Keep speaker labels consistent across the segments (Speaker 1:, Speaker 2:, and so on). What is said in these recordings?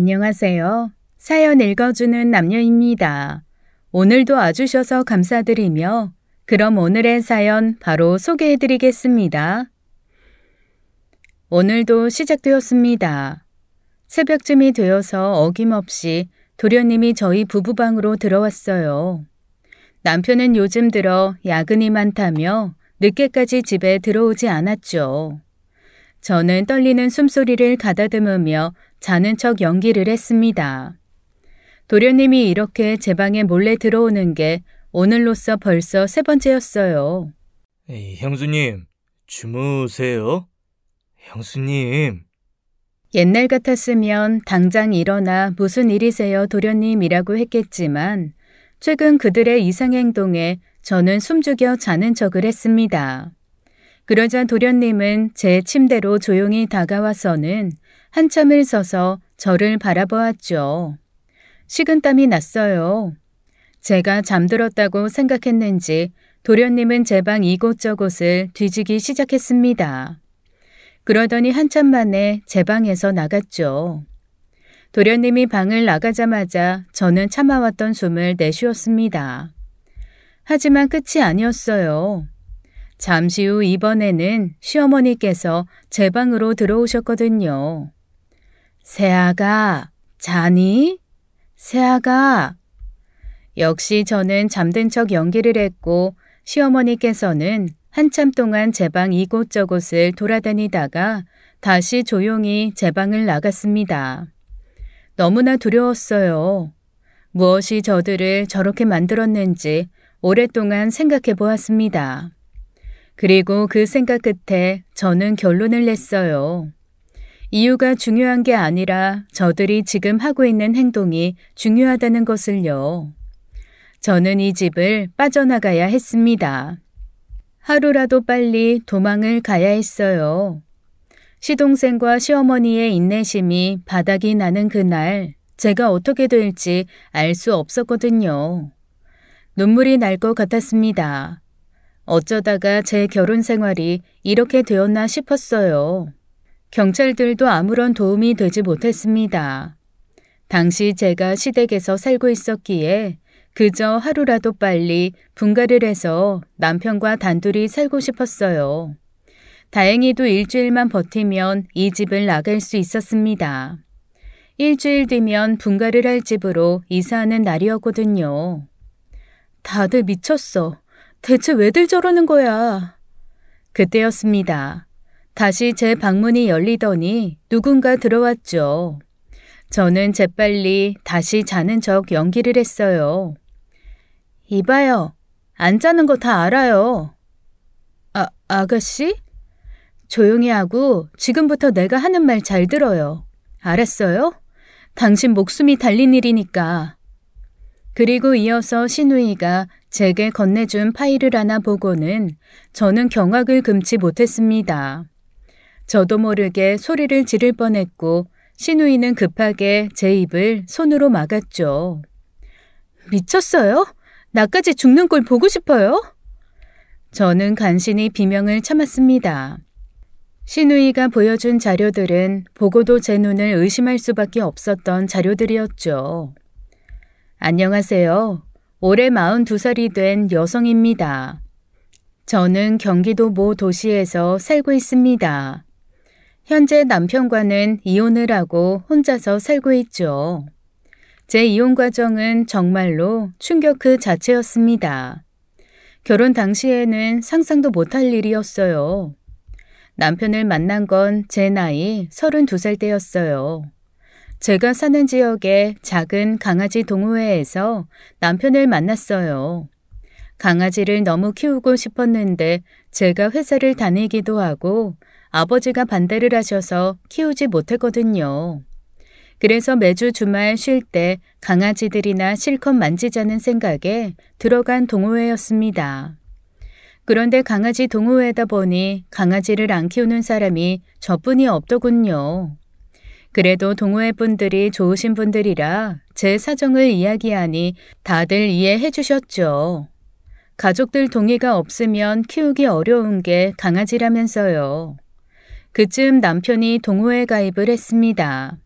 Speaker 1: 안녕하세요. 사연 읽어주는 남녀입니다. 오늘도 와주셔서 감사드리며 그럼 오늘의 사연 바로 소개해드리겠습니다. 오늘도 시작되었습니다. 새벽쯤이 되어서 어김없이 도련님이 저희 부부방으로 들어왔어요. 남편은 요즘 들어 야근이 많다며 늦게까지 집에 들어오지 않았죠. 저는 떨리는 숨소리를 가다듬으며 자는 척 연기를 했습니다. 도련님이 이렇게 제 방에 몰래 들어오는 게 오늘로써 벌써 3번째였어요.
Speaker 2: 에이, 형수님, 주무세요? 형수님.
Speaker 1: 옛날 같았으면 당장 일어나 무슨 일이세요 도련님이라고 했겠지만 최근 그들의 이상행동에 저는 숨죽여 자는 척을 했습니다. 그러자 도련님은 제 침대로 조용히 다가와서는 한참을 서서 저를 바라보았죠. 식은땀이 났어요. 제가 잠들었다고 생각했는지 도련님은 제 방 이곳저곳을 뒤지기 시작했습니다. 그러더니 한참 만에 제 방에서 나갔죠. 도련님이 방을 나가자마자 저는 참아왔던 숨을 내쉬었습니다. 하지만 끝이 아니었어요. 잠시 후 이번에는 시어머니께서 제 방으로 들어오셨거든요. 새아가, 자니? 새아가. 역시 저는 잠든 척 연기를 했고 시어머니께서는 한참 동안 제 방 이곳저곳을 돌아다니다가 다시 조용히 제 방을 나갔습니다. 너무나 두려웠어요. 무엇이 저들을 저렇게 만들었는지 오랫동안 생각해 보았습니다. 그리고 그 생각 끝에 저는 결론을 냈어요. 이유가 중요한 게 아니라 저들이 지금 하고 있는 행동이 중요하다는 것을요. 저는 이 집을 빠져나가야 했습니다. 하루라도 빨리 도망을 가야 했어요. 시동생과 시어머니의 인내심이 바닥이 나는 그날 제가 어떻게 될지 알 수 없었거든요. 눈물이 날 것 같았습니다. 어쩌다가 제 결혼 생활이 이렇게 되었나 싶었어요. 경찰들도 아무런 도움이 되지 못했습니다. 당시 제가 시댁에서 살고 있었기에 그저 하루라도 빨리 분가를 해서 남편과 단둘이 살고 싶었어요. 다행히도 일주일만 버티면 이 집을 나갈 수 있었습니다. 일주일 뒤면 분가를 할 집으로 이사하는 날이었거든요. 다들 미쳤어. 대체 왜들 저러는 거야? 그때였습니다. 다시 제 방문이 열리더니 누군가 들어왔죠. 저는 재빨리 다시 자는 척 연기를 했어요. 이봐요. 안 자는 거 다 알아요. 아가씨? 조용히 하고 지금부터 내가 하는 말 잘 들어요. 알았어요? 당신 목숨이 달린 일이니까. 그리고 이어서 시누이가 제게 건네준 파일을 하나 보고는 저는 경악을 금치 못했습니다. 저도 모르게 소리를 지를 뻔했고 시누이는 급하게 제 입을 손으로 막았죠. 미쳤어요? 나까지 죽는 꼴 보고 싶어요? 저는 간신히 비명을 참았습니다. 시누이가 보여준 자료들은 보고도 제 눈을 의심할 수밖에 없었던 자료들이었죠. 안녕하세요. 올해 42살이 된 여성입니다. 저는 경기도 모 도시에서 살고 있습니다. 현재 남편과는 이혼을 하고 혼자서 살고 있죠. 제 이혼 과정은 정말로 충격 그 자체였습니다. 결혼 당시에는 상상도 못할 일이었어요. 남편을 만난 건 제 나이 32살 때였어요. 제가 사는 지역의 작은 강아지 동호회에서 남편을 만났어요. 강아지를 너무 키우고 싶었는데 제가 회사를 다니기도 하고 아버지가 반대를 하셔서 키우지 못했거든요. 그래서 매주 주말 쉴 때 강아지들이나 실컷 만지자는 생각에 들어간 동호회였습니다. 그런데 강아지 동호회다 보니 강아지를 안 키우는 사람이 저뿐이 없더군요. 그래도 동호회 분들이 좋으신 분들이라 제 사정을 이야기하니 다들 이해해 주셨죠. 가족들 동의가 없으면 키우기 어려운 게 강아지라면서요. 그쯤 남편이 동호회 가입을 했습니다.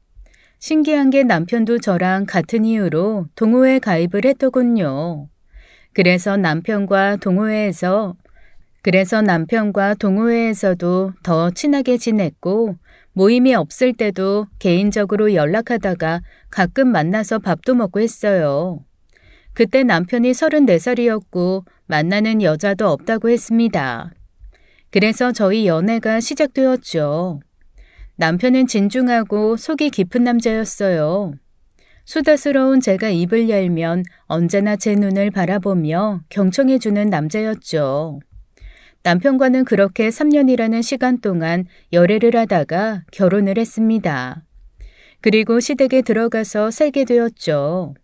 Speaker 1: 신기한 게 남편도 저랑 같은 이유로 동호회 가입을 했더군요. 그래서 남편과 동호회에서도 더 친하게 지냈고 모임이 없을 때도 개인적으로 연락하다가 가끔 만나서 밥도 먹고 했어요. 그때 남편이 34살이었고 만나는 여자도 없다고 했습니다. 그래서 저희 연애가 시작되었죠. 남편은 진중하고 속이 깊은 남자였어요. 수다스러운 제가 입을 열면 언제나 제 눈을 바라보며 경청해주는 남자였죠. 남편과는 그렇게 3년이라는 시간 동안 열애를 하다가 결혼을 했습니다. 그리고 시댁에 들어가서 살게 되었죠.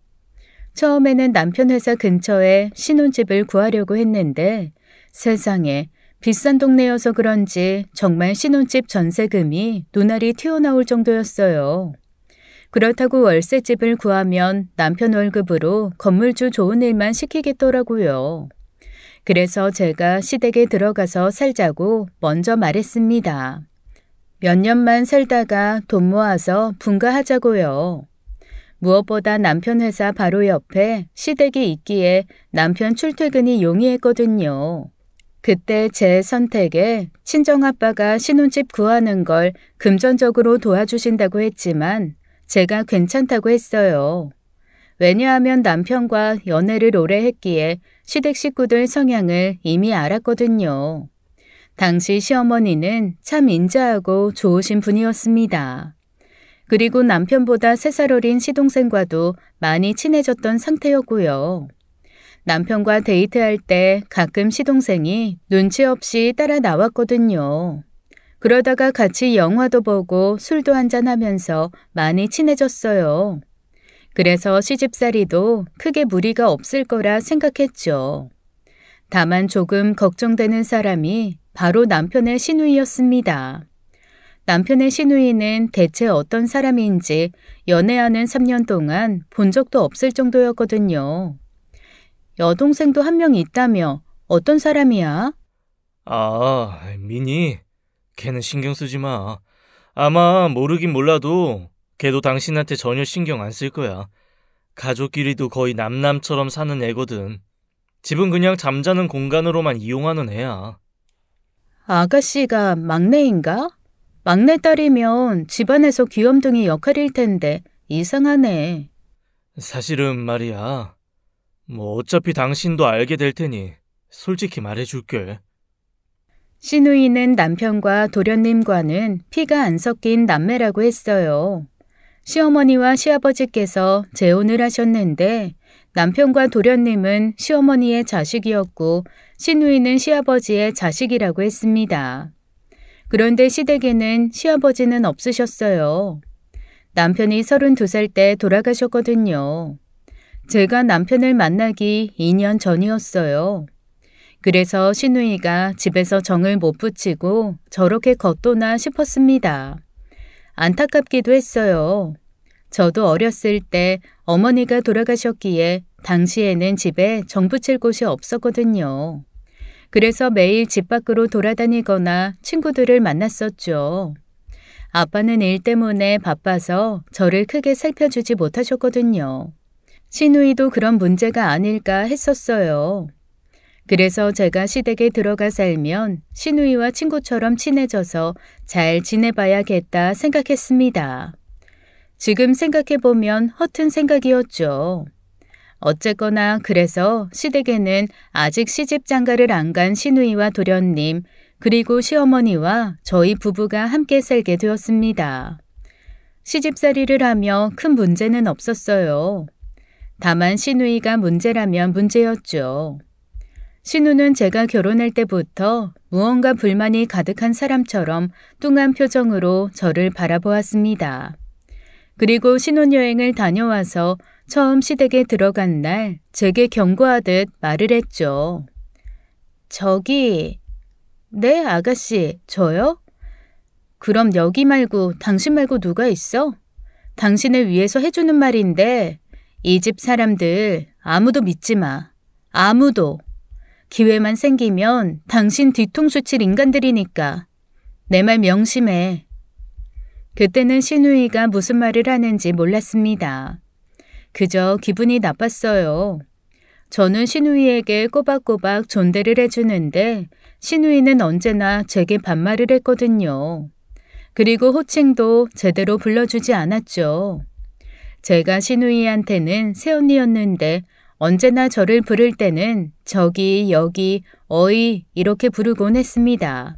Speaker 1: 처음에는 남편 회사 근처에 신혼집을 구하려고 했는데 세상에 비싼 동네여서 그런지 정말 신혼집 전세금이 눈알이 튀어나올 정도였어요. 그렇다고 월세집을 구하면 남편 월급으로 건물주 좋은 일만 시키겠더라고요. 그래서 제가 시댁에 들어가서 살자고 먼저 말했습니다. 몇 년만 살다가 돈 모아서 분가하자고요. 무엇보다 남편 회사 바로 옆에 시댁이 있기에 남편 출퇴근이 용이했거든요. 그때 제 선택에 친정아빠가 신혼집 구하는 걸 금전적으로 도와주신다고 했지만 제가 괜찮다고 했어요. 왜냐하면 남편과 연애를 오래 했기에 시댁 식구들 성향을 이미 알았거든요. 당시 시어머니는 참 인자하고 좋으신 분이었습니다. 그리고 남편보다 3살 어린 시동생과도 많이 친해졌던 상태였고요. 남편과 데이트할 때 가끔 시동생이 눈치 없이 따라 나왔거든요. 그러다가 같이 영화도 보고 술도 한잔하면서 많이 친해졌어요. 그래서 시집살이도 크게 무리가 없을 거라 생각했죠. 다만 조금 걱정되는 사람이 바로 남편의 시누이였습니다. 남편의 시누이는 대체 어떤 사람인지 연애하는 3년 동안 본 적도 없을 정도였거든요. 여동생도 한 명 있다며 어떤 사람이야?
Speaker 2: 미니. 걔는 신경 쓰지 마. 아마 모르긴 몰라도 걔도 당신한테 전혀 신경 안 쓸 거야. 가족끼리도 거의 남남처럼 사는 애거든. 집은 그냥 잠자는 공간으로만 이용하는 애야.
Speaker 1: 아가씨가 막내인가? 막내딸이면 집안에서 귀염둥이 역할일 텐데 이상하네.
Speaker 2: 사실은 말이야. 어차피 당신도 알게 될 테니 솔직히 말해줄게.
Speaker 1: 시누이는 남편과 도련님과는 피가 안 섞인 남매라고 했어요. 시어머니와 시아버지께서 재혼을 하셨는데 남편과 도련님은 시어머니의 자식이었고 시누이는 시아버지의 자식이라고 했습니다. 그런데 시댁에는 시아버지는 없으셨어요. 남편이 32살 때 돌아가셨거든요. 제가 남편을 만나기 2년 전이었어요. 그래서 시누이가 집에서 정을 못 붙이고 저렇게 겉도나 싶었습니다. 안타깝기도 했어요. 저도 어렸을 때 어머니가 돌아가셨기에 당시에는 집에 정 붙일 곳이 없었거든요. 그래서 매일 집 밖으로 돌아다니거나 친구들을 만났었죠. 아빠는 일 때문에 바빠서 저를 크게 살펴주지 못하셨거든요. 시누이도 그런 문제가 아닐까 했었어요. 그래서 제가 시댁에 들어가 살면 시누이와 친구처럼 친해져서 잘 지내봐야겠다 생각했습니다. 지금 생각해보면 허튼 생각이었죠. 어쨌거나 그래서 시댁에는 아직 시집 장가를 안 간 시누이와 도련님 그리고 시어머니와 저희 부부가 함께 살게 되었습니다. 시집살이를 하며 큰 문제는 없었어요. 다만 시누이가 문제라면 문제였죠. 신우는 제가 결혼할 때부터 무언가 불만이 가득한 사람처럼 뚱한 표정으로 저를 바라보았습니다. 그리고 신혼여행을 다녀와서 처음 시댁에 들어간 날 제게 경고하듯 말을 했죠. 네, 아가씨, 저요? 그럼 여기 말고 당신 말고 누가 있어? 당신을 위해서 해주는 말인데 이 집 사람들 아무도 믿지 마. 아무도. 기회만 생기면 당신 뒤통수 칠 인간들이니까. 내 말 명심해. 그때는 시누이가 무슨 말을 하는지 몰랐습니다. 그저 기분이 나빴어요. 저는 시누이에게 꼬박꼬박 존대를 해주는데 시누이는 언제나 제게 반말을 했거든요. 그리고 호칭도 제대로 불러주지 않았죠. 제가 시누이한테는 새언니였는데 언제나 저를 부를 때는 저기, 여기, 어이 이렇게 부르곤 했습니다.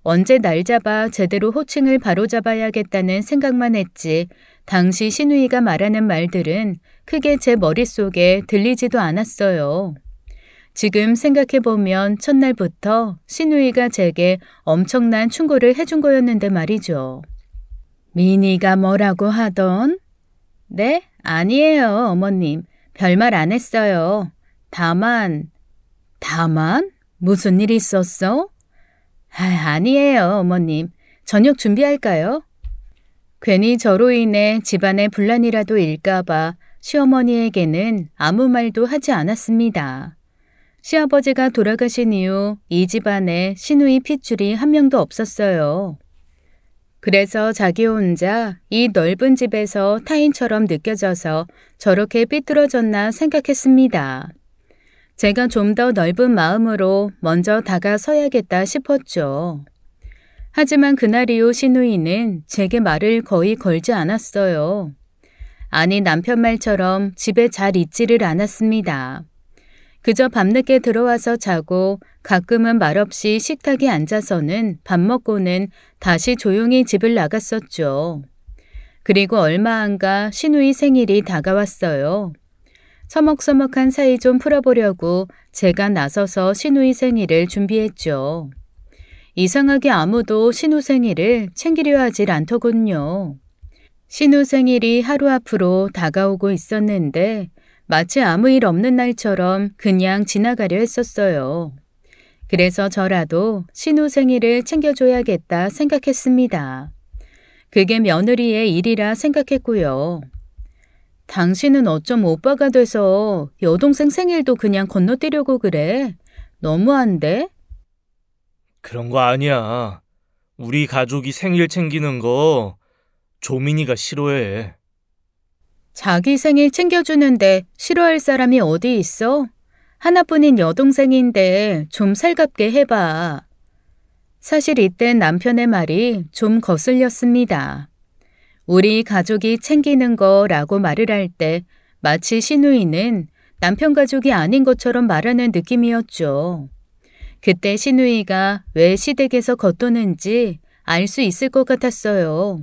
Speaker 1: 언제 날 잡아 제대로 호칭을 바로잡아야겠다는 생각만 했지 당시 시누이가 말하는 말들은 크게 제 머릿속에 들리지도 않았어요. 지금 생각해보면 첫날부터 시누이가 제게 엄청난 충고를 해준 거였는데 말이죠. 미니가 뭐라고 하던? 네? 아니에요, 어머님. 별말 안 했어요. 다만? 무슨 일 있었어? 아니에요, 어머님. 저녁 준비할까요? 괜히 저로 인해 집안에 분란이라도 일까봐 시어머니에게는 아무 말도 하지 않았습니다. 시아버지가 돌아가신 이후 이 집안에 시누이 핏줄이 한 명도 없었어요. 그래서 자기 혼자 이 넓은 집에서 타인처럼 느껴져서 저렇게 삐뚤어졌나 생각했습니다. 제가 좀 더 넓은 마음으로 먼저 다가서야겠다 싶었죠. 하지만 그날 이후 시누이는 제게 말을 거의 걸지 않았어요. 아니 남편 말처럼 집에 잘 있지를 않았습니다. 그저 밤늦게 들어와서 자고 가끔은 말없이 식탁에 앉아서는 밥 먹고는 다시 조용히 집을 나갔었죠. 그리고 얼마 안 가 시누이 생일이 다가왔어요. 서먹서먹한 사이 좀 풀어보려고 제가 나서서 시누이 생일을 준비했죠. 이상하게 아무도 신우 생일을 챙기려 하질 않더군요. 신우 생일이 하루 앞으로 다가오고 있었는데 마치 아무 일 없는 날처럼 그냥 지나가려 했었어요. 그래서 저라도 신우 생일을 챙겨줘야겠다 생각했습니다. 그게 며느리의 일이라 생각했고요. 당신은 어쩜 오빠가 돼서 여동생 생일도 그냥 건너뛰려고 그래? 너무한데?
Speaker 2: 그런 거 아니야. 우리 가족이 생일 챙기는 거 조민이가 싫어해.
Speaker 1: 자기 생일 챙겨주는데 싫어할 사람이 어디 있어? 하나뿐인 여동생인데 좀 살갑게 해봐. 사실 이땐 남편의 말이 좀 거슬렸습니다. 우리 가족이 챙기는 거라고 말을 할 때 마치 시누이는 남편 가족이 아닌 것처럼 말하는 느낌이었죠. 그때 시누이가 왜 시댁에서 겉도는지 알 수 있을 것 같았어요.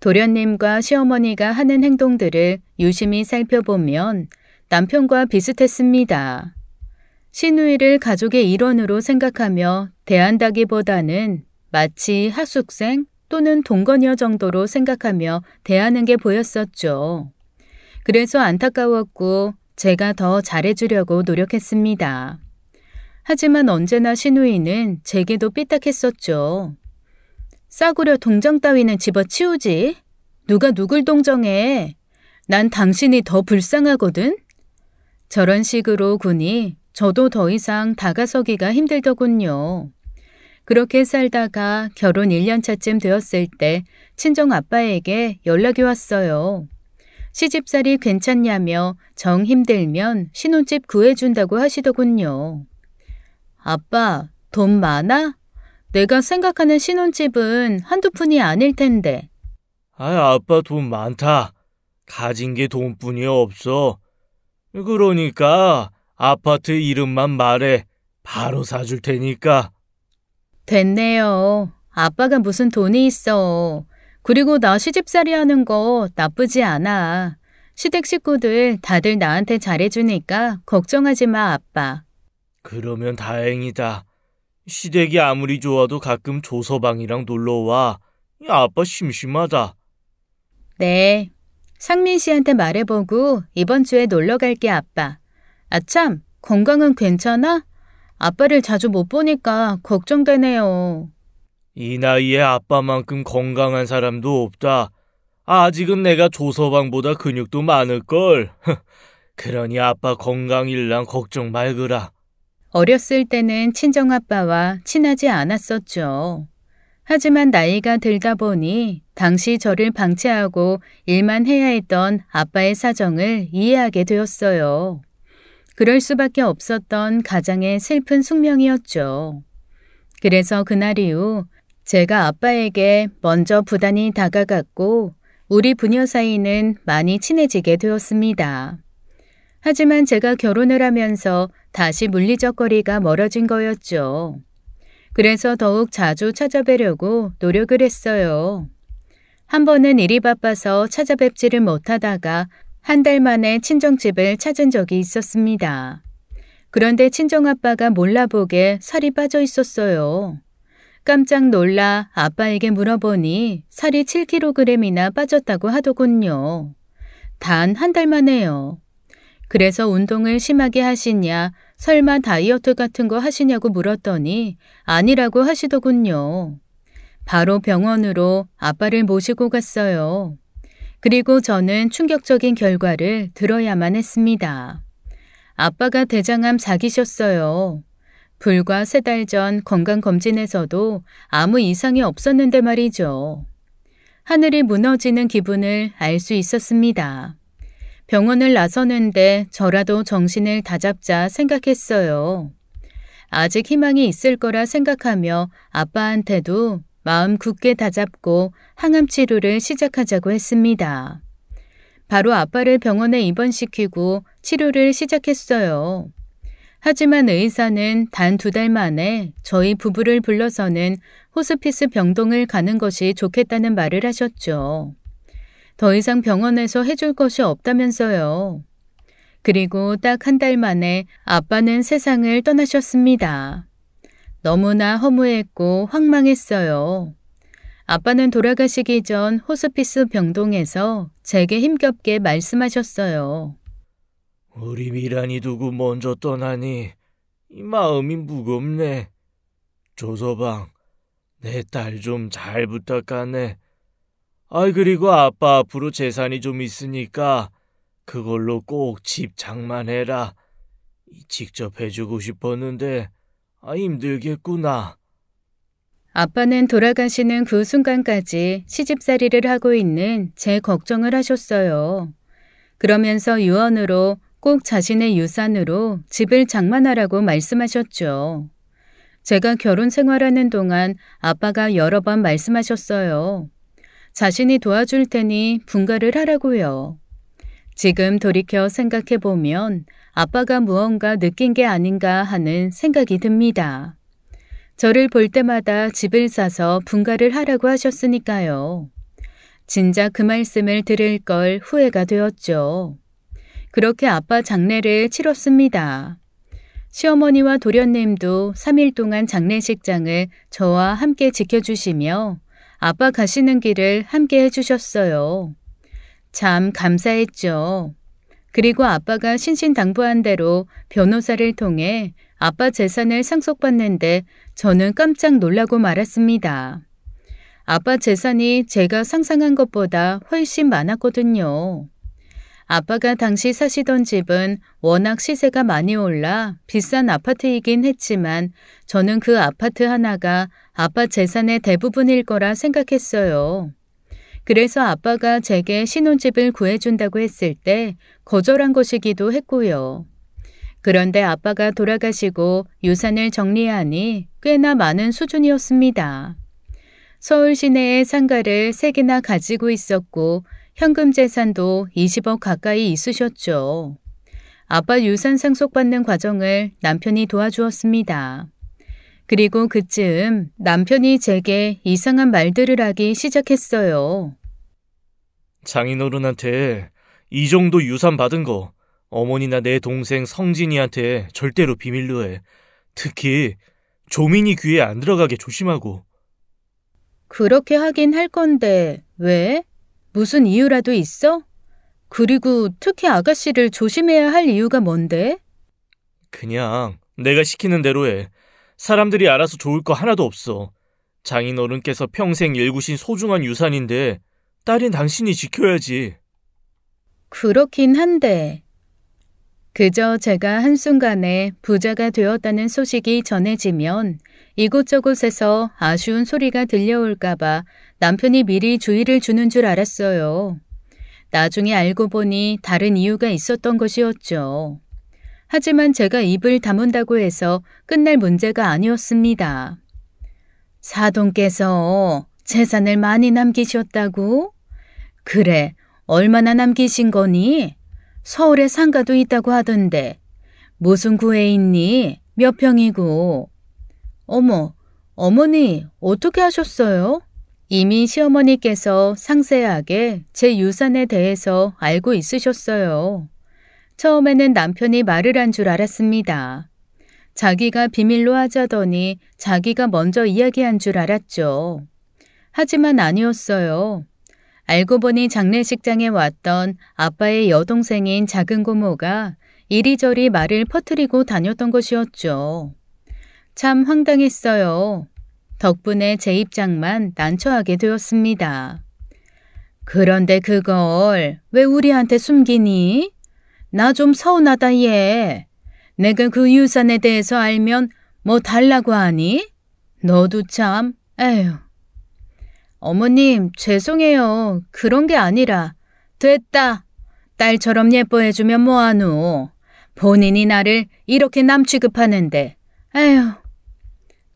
Speaker 1: 도련님과 시어머니가 하는 행동들을 유심히 살펴보면 남편과 비슷했습니다. 시누이를 가족의 일원으로 생각하며 대한다기보다는 마치 하숙생 또는 동거녀 정도로 생각하며 대하는 게 보였었죠. 그래서 안타까웠고 제가 더 잘해주려고 노력했습니다. 하지만 언제나 시누이는 제게도 삐딱했었죠. 싸구려 동정 따위는 집어치우지. 누가 누굴 동정해. 난 당신이 더 불쌍하거든. 저런 식으로 군이 저도 더 이상 다가서기가 힘들더군요. 그렇게 살다가 결혼 1년차쯤 되었을 때 친정 아빠에게 연락이 왔어요. 시집살이 괜찮냐며 정 힘들면 신혼집 구해준다고 하시더군요. 아빠, 돈 많아? 내가 생각하는 신혼집은 한두 푼이 아닐 텐데.
Speaker 2: 아빠 돈 많다. 가진 게 돈뿐이 없어. 그러니까 아파트 이름만 말해. 바로 사줄 테니까.
Speaker 1: 됐네요. 아빠가 무슨 돈이 있어. 그리고 나 시집살이 하는 거 나쁘지 않아. 시댁 식구들 다들 나한테 잘해주니까 걱정하지 마, 아빠.
Speaker 2: 그러면 다행이다. 시댁이 아무리 좋아도 가끔 조서방이랑 놀러와. 아빠 심심하다.
Speaker 1: 네. 상민 씨한테 말해보고 이번 주에 놀러 갈게, 아빠. 아참, 건강은 괜찮아? 아빠를 자주 못 보니까 걱정되네요.
Speaker 2: 이 나이에 아빠만큼 건강한 사람도 없다. 아직은 내가 조서방보다 근육도 많을걸. 그러니 아빠 건강일랑 걱정 말거라.
Speaker 1: 어렸을 때는 친정아빠와 친하지 않았었죠. 하지만 나이가 들다 보니 당시 저를 방치하고 일만 해야 했던 아빠의 사정을 이해하게 되었어요. 그럴 수밖에 없었던 가장의 슬픈 숙명이었죠. 그래서 그날 이후 제가 아빠에게 먼저 부단히 다가갔고 우리 부녀 사이는 많이 친해지게 되었습니다. 하지만 제가 결혼을 하면서 다시 물리적 거리가 멀어진 거였죠. 그래서 더욱 자주 찾아뵈려고 노력을 했어요. 한 번은 일이 바빠서 찾아뵙지를 못하다가 한 달 만에 친정집을 찾은 적이 있었습니다. 그런데 친정아빠가 몰라보게 살이 빠져 있었어요. 깜짝 놀라 아빠에게 물어보니 살이 7kg이나 빠졌다고 하더군요. 단 한 달 만에요. 그래서 운동을 심하게 하시냐, 설마 다이어트 같은 거 하시냐고 물었더니 아니라고 하시더군요. 바로 병원으로 아빠를 모시고 갔어요. 그리고 저는 충격적인 결과를 들어야만 했습니다. 아빠가 대장암 4기셨어요. 불과 3달 전 건강검진에서도 아무 이상이 없었는데 말이죠. 하늘이 무너지는 기분을 알 수 있었습니다. 병원을 나서는데 저라도 정신을 다잡자 생각했어요. 아직 희망이 있을 거라 생각하며 아빠한테도 마음 굳게 다잡고 항암 치료를 시작하자고 했습니다. 바로 아빠를 병원에 입원시키고 치료를 시작했어요. 하지만 의사는 단 2달 만에 저희 부부를 불러서는 호스피스 병동을 가는 것이 좋겠다는 말을 하셨죠. 더 이상 병원에서 해줄 것이 없다면서요. 그리고 딱 한 달 만에 아빠는 세상을 떠나셨습니다. 너무나 허무했고 황망했어요. 아빠는 돌아가시기 전 호스피스 병동에서 제게 힘겹게 말씀하셨어요.
Speaker 2: 우리 미란이 두고 먼저 떠나니 이 마음이 무겁네. 조서방, 내 딸 좀 잘 부탁하네. 그리고 아빠 앞으로 재산이 좀 있으니까 그걸로 꼭 집 장만해라. 직접 해주고 싶었는데 힘들겠구나.
Speaker 1: 아빠는 돌아가시는 그 순간까지 시집살이를 하고 있는 제 걱정을 하셨어요. 그러면서 유언으로 꼭 자신의 유산으로 집을 장만하라고 말씀하셨죠. 제가 결혼 생활하는 동안 아빠가 여러 번 말씀하셨어요. 자신이 도와줄 테니 분가를 하라고요. 지금 돌이켜 생각해보면 아빠가 무언가 느낀 게 아닌가 하는 생각이 듭니다. 저를 볼 때마다 집을 사서 분가를 하라고 하셨으니까요. 진작 그 말씀을 들을 걸 후회가 되었죠. 그렇게 아빠 장례를 치렀습니다. 시어머니와 도련님도 3일 동안 장례식장을 저와 함께 지켜주시며 아빠 가시는 길을 함께 해주셨어요. 참 감사했죠. 그리고 아빠가 신신당부한 대로 변호사를 통해 아빠 재산을 상속받는데 저는 깜짝 놀라고 말았습니다. 아빠 재산이 제가 상상한 것보다 훨씬 많았거든요. 아빠가 당시 사시던 집은 워낙 시세가 많이 올라 비싼 아파트이긴 했지만 저는 그 아파트 하나가 아빠 재산의 대부분일 거라 생각했어요. 그래서 아빠가 제게 신혼집을 구해준다고 했을 때 거절한 것이기도 했고요. 그런데 아빠가 돌아가시고 유산을 정리하니 꽤나 많은 수준이었습니다. 서울 시내에 상가를 3개나 가지고 있었고 현금 재산도 20억 가까이 있으셨죠. 아빠 유산 상속받는 과정을 남편이 도와주었습니다. 그리고 그쯤 남편이 제게 이상한 말들을 하기 시작했어요.
Speaker 2: 장인어른한테 이 정도 유산 받은 거 어머니나 내 동생 성진이한테 절대로 비밀로 해. 특히 조민이 귀에 안 들어가게 조심하고.
Speaker 1: 그렇게 하긴 할 건데 왜? 무슨 이유라도 있어? 그리고 특히 아가씨를 조심해야 할 이유가 뭔데?
Speaker 2: 그냥 내가 시키는 대로 해. 사람들이 알아서 좋을 거 하나도 없어. 장인어른께서 평생 일구신 소중한 유산인데 딸인 당신이 지켜야지.
Speaker 1: 그렇긴 한데 그저 제가 한순간에 부자가 되었다는 소식이 전해지면 이곳저곳에서 아쉬운 소리가 들려올까봐 남편이 미리 주의를 주는 줄 알았어요. 나중에 알고 보니 다른 이유가 있었던 것이었죠. 하지만 제가 입을 다문다고 해서 끝날 문제가 아니었습니다. 사돈께서 재산을 많이 남기셨다고? 그래, 얼마나 남기신 거니? 서울에 상가도 있다고 하던데. 무슨 구에 있니? 몇 평이고? 어머, 어머니 어떻게 하셨어요? 이미 시어머니께서 상세하게 제 유산에 대해서 알고 있으셨어요. 처음에는 남편이 말을 한 줄 알았습니다. 자기가 비밀로 하자더니 자기가 먼저 이야기한 줄 알았죠. 하지만 아니었어요. 알고 보니 장례식장에 왔던 아빠의 여동생인 작은 고모가 이리저리 말을 퍼뜨리고 다녔던 것이었죠. 참 황당했어요. 덕분에 제 입장만 난처하게 되었습니다. 그런데 그걸 왜 우리한테 숨기니? 나 좀 서운하다 얘. 내가 그 유산에 대해서 알면 뭐 달라고 하니? 너도 참, 에휴. 어머님, 죄송해요. 그런 게 아니라. 됐다. 딸처럼 예뻐해주면 뭐하노. 본인이 나를 이렇게 남 취급하는데. 에휴.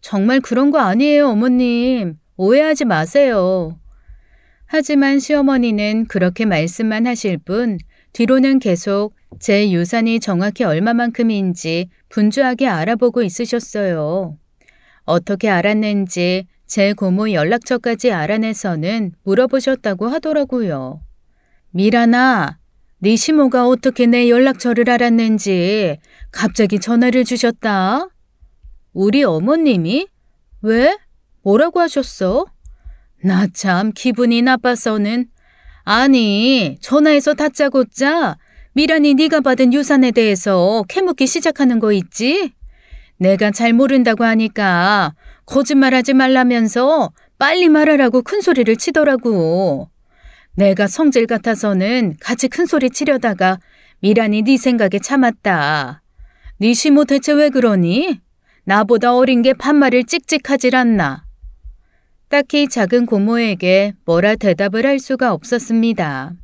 Speaker 1: 정말 그런 거 아니에요, 어머님. 오해하지 마세요. 하지만 시어머니는 그렇게 말씀만 하실 뿐 뒤로는 계속 제 유산이 정확히 얼마만큼인지 분주하게 알아보고 있으셨어요. 어떻게 알았는지 제 고모 연락처까지 알아내서는 물어보셨다고 하더라고요. 미란아, 네 시모가 어떻게 내 연락처를 알았는지 갑자기 전화를 주셨다? 우리 어머님이? 왜? 뭐라고 하셨어? 나 참 기분이 나빠서는. 아니, 전화해서 다짜고짜 미란이 네가 받은 유산에 대해서 캐묻기 시작하는 거 있지? 내가 잘 모른다고 하니까 거짓말하지 말라면서 빨리 말하라고 큰 소리를 치더라고. 내가 성질 같아서는 같이 큰 소리 치려다가 미란이 네 생각에 참았다. 네 시모 대체 왜 그러니? 나보다 어린 게 반말을 찍찍하질 않나. 딱히 작은 고모에게 뭐라 대답을 할 수가 없었습니다.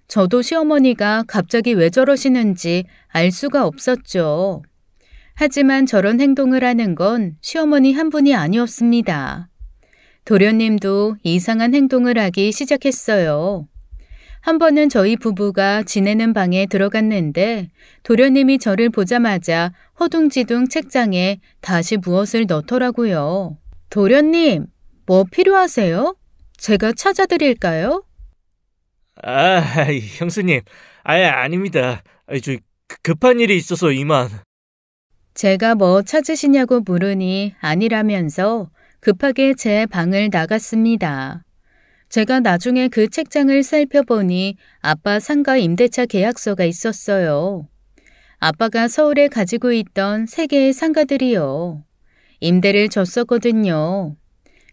Speaker 1: 저도 시어머니가 갑자기 왜 저러시는지 알 수가 없었죠. 하지만 저런 행동을 하는 건 시어머니 한 분이 아니었습니다. 도련님도 이상한 행동을 하기 시작했어요. 한 번은 저희 부부가 지내는 방에 들어갔는데 도련님이 저를 보자마자 허둥지둥 책장에 다시 무엇을 넣더라고요. 도련님, 뭐 필요하세요? 제가 찾아드릴까요?
Speaker 2: 아, 형수님. 아닙니다. 저 급한 일이 있어서 이만.
Speaker 1: 제가 뭐 찾으시냐고 물으니 아니라면서 급하게 제 방을 나갔습니다. 제가 나중에 그 책장을 살펴보니 아빠 상가 임대차 계약서가 있었어요. 아빠가 서울에 가지고 있던 3개의 상가들이요. 임대를 줬었거든요.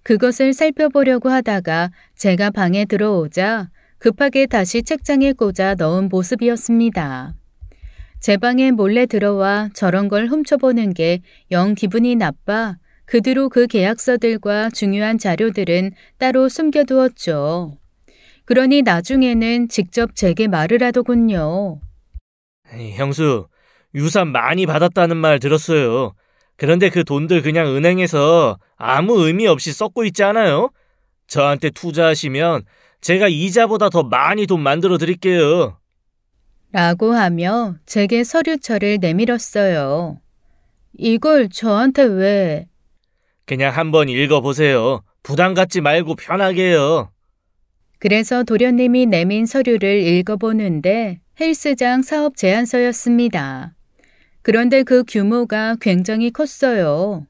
Speaker 1: 그것을 살펴보려고 하다가 제가 방에 들어오자 급하게 다시 책장에 꽂아 넣은 모습이었습니다. 제 방에 몰래 들어와 저런 걸 훔쳐보는 게 영 기분이 나빠 그 뒤로 그 계약서들과 중요한 자료들은 따로 숨겨두었죠. 그러니 나중에는 직접 제게 말을 하더군요.
Speaker 2: 형수, 유산 많이 받았다는 말 들었어요. 그런데 그 돈들 그냥 은행에서 아무 의미 없이 썩고 있지 않아요? 저한테 투자하시면 제가 이자보다 더 많이 돈 만들어 드릴게요.
Speaker 1: 라고 하며 제게 서류철을 내밀었어요. 이걸 저한테 왜?
Speaker 2: 그냥 한번 읽어보세요. 부담 갖지 말고 편하게요.
Speaker 1: 그래서 도련님이 내민 서류를 읽어보는데 헬스장 사업 제안서였습니다. 그런데 그 규모가 굉장히 컸어요.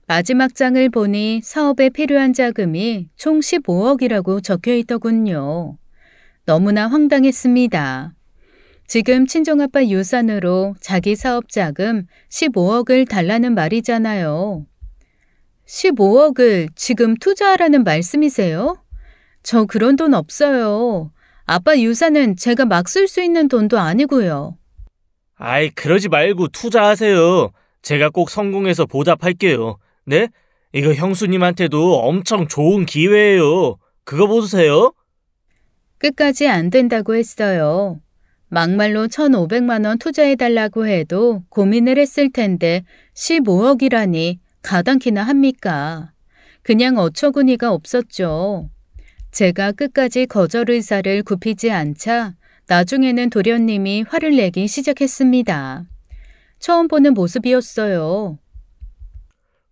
Speaker 1: 마지막 장을 보니 사업에 필요한 자금이 총 15억이라고 적혀 있더군요. 너무나 황당했습니다. 지금 친정아빠 유산으로 자기 사업 자금 15억을 달라는 말이잖아요. 15억을 지금 투자하라는 말씀이세요? 저 그런 돈 없어요. 아빠 유산은 제가 막 쓸 수 있는 돈도 아니고요.
Speaker 2: 아이, 그러지 말고 투자하세요. 제가 꼭 성공해서 보답할게요. 네? 이거 형수님한테도 엄청 좋은 기회예요. 그거 보세요.
Speaker 1: 끝까지 안 된다고 했어요. 막말로 1,500만 원 투자해달라고 해도 고민을 했을 텐데 15억이라니 가당키나 합니까? 그냥 어처구니가 없었죠. 제가 끝까지 거절 의사를 굽히지 않자 나중에는 도련님이 화를 내기 시작했습니다. 처음 보는 모습이었어요.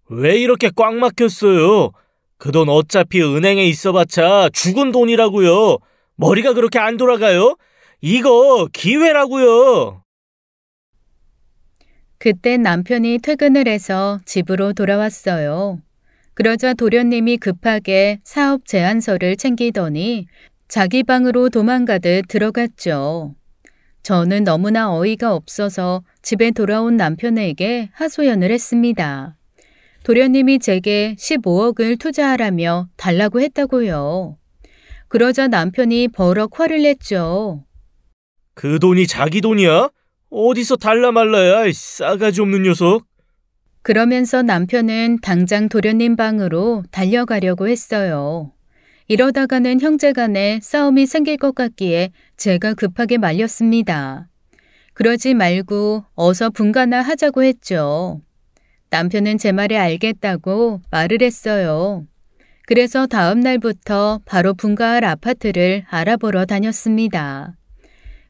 Speaker 2: 왜 이렇게 꽉 막혔어요? 그 돈 어차피 은행에 있어봤자 죽은 돈이라고요. 머리가 그렇게 안 돌아가요? 이거 기회라고요.
Speaker 1: 그때 남편이 퇴근을 해서 집으로 돌아왔어요. 그러자 도련님이 급하게 사업 제안서를 챙기더니 자기 방으로 도망가듯 들어갔죠. 저는 너무나 어이가 없어서 집에 돌아온 남편에게 하소연을 했습니다. 도련님이 제게 15억을 투자하라며 달라고 했다고요. 그러자 남편이 버럭 화를 냈죠.
Speaker 2: 그 돈이 자기 돈이야? 어디서 달라 말라야, 이 싸가지 없는 녀석.
Speaker 1: 그러면서 남편은 당장 도련님 방으로 달려가려고 했어요. 이러다가는 형제간에 싸움이 생길 것 같기에 제가 급하게 말렸습니다. 그러지 말고 어서 분가나 하자고 했죠. 남편은 제 말에 알겠다고 말을 했어요. 그래서 다음 날부터 바로 분가할 아파트를 알아보러 다녔습니다.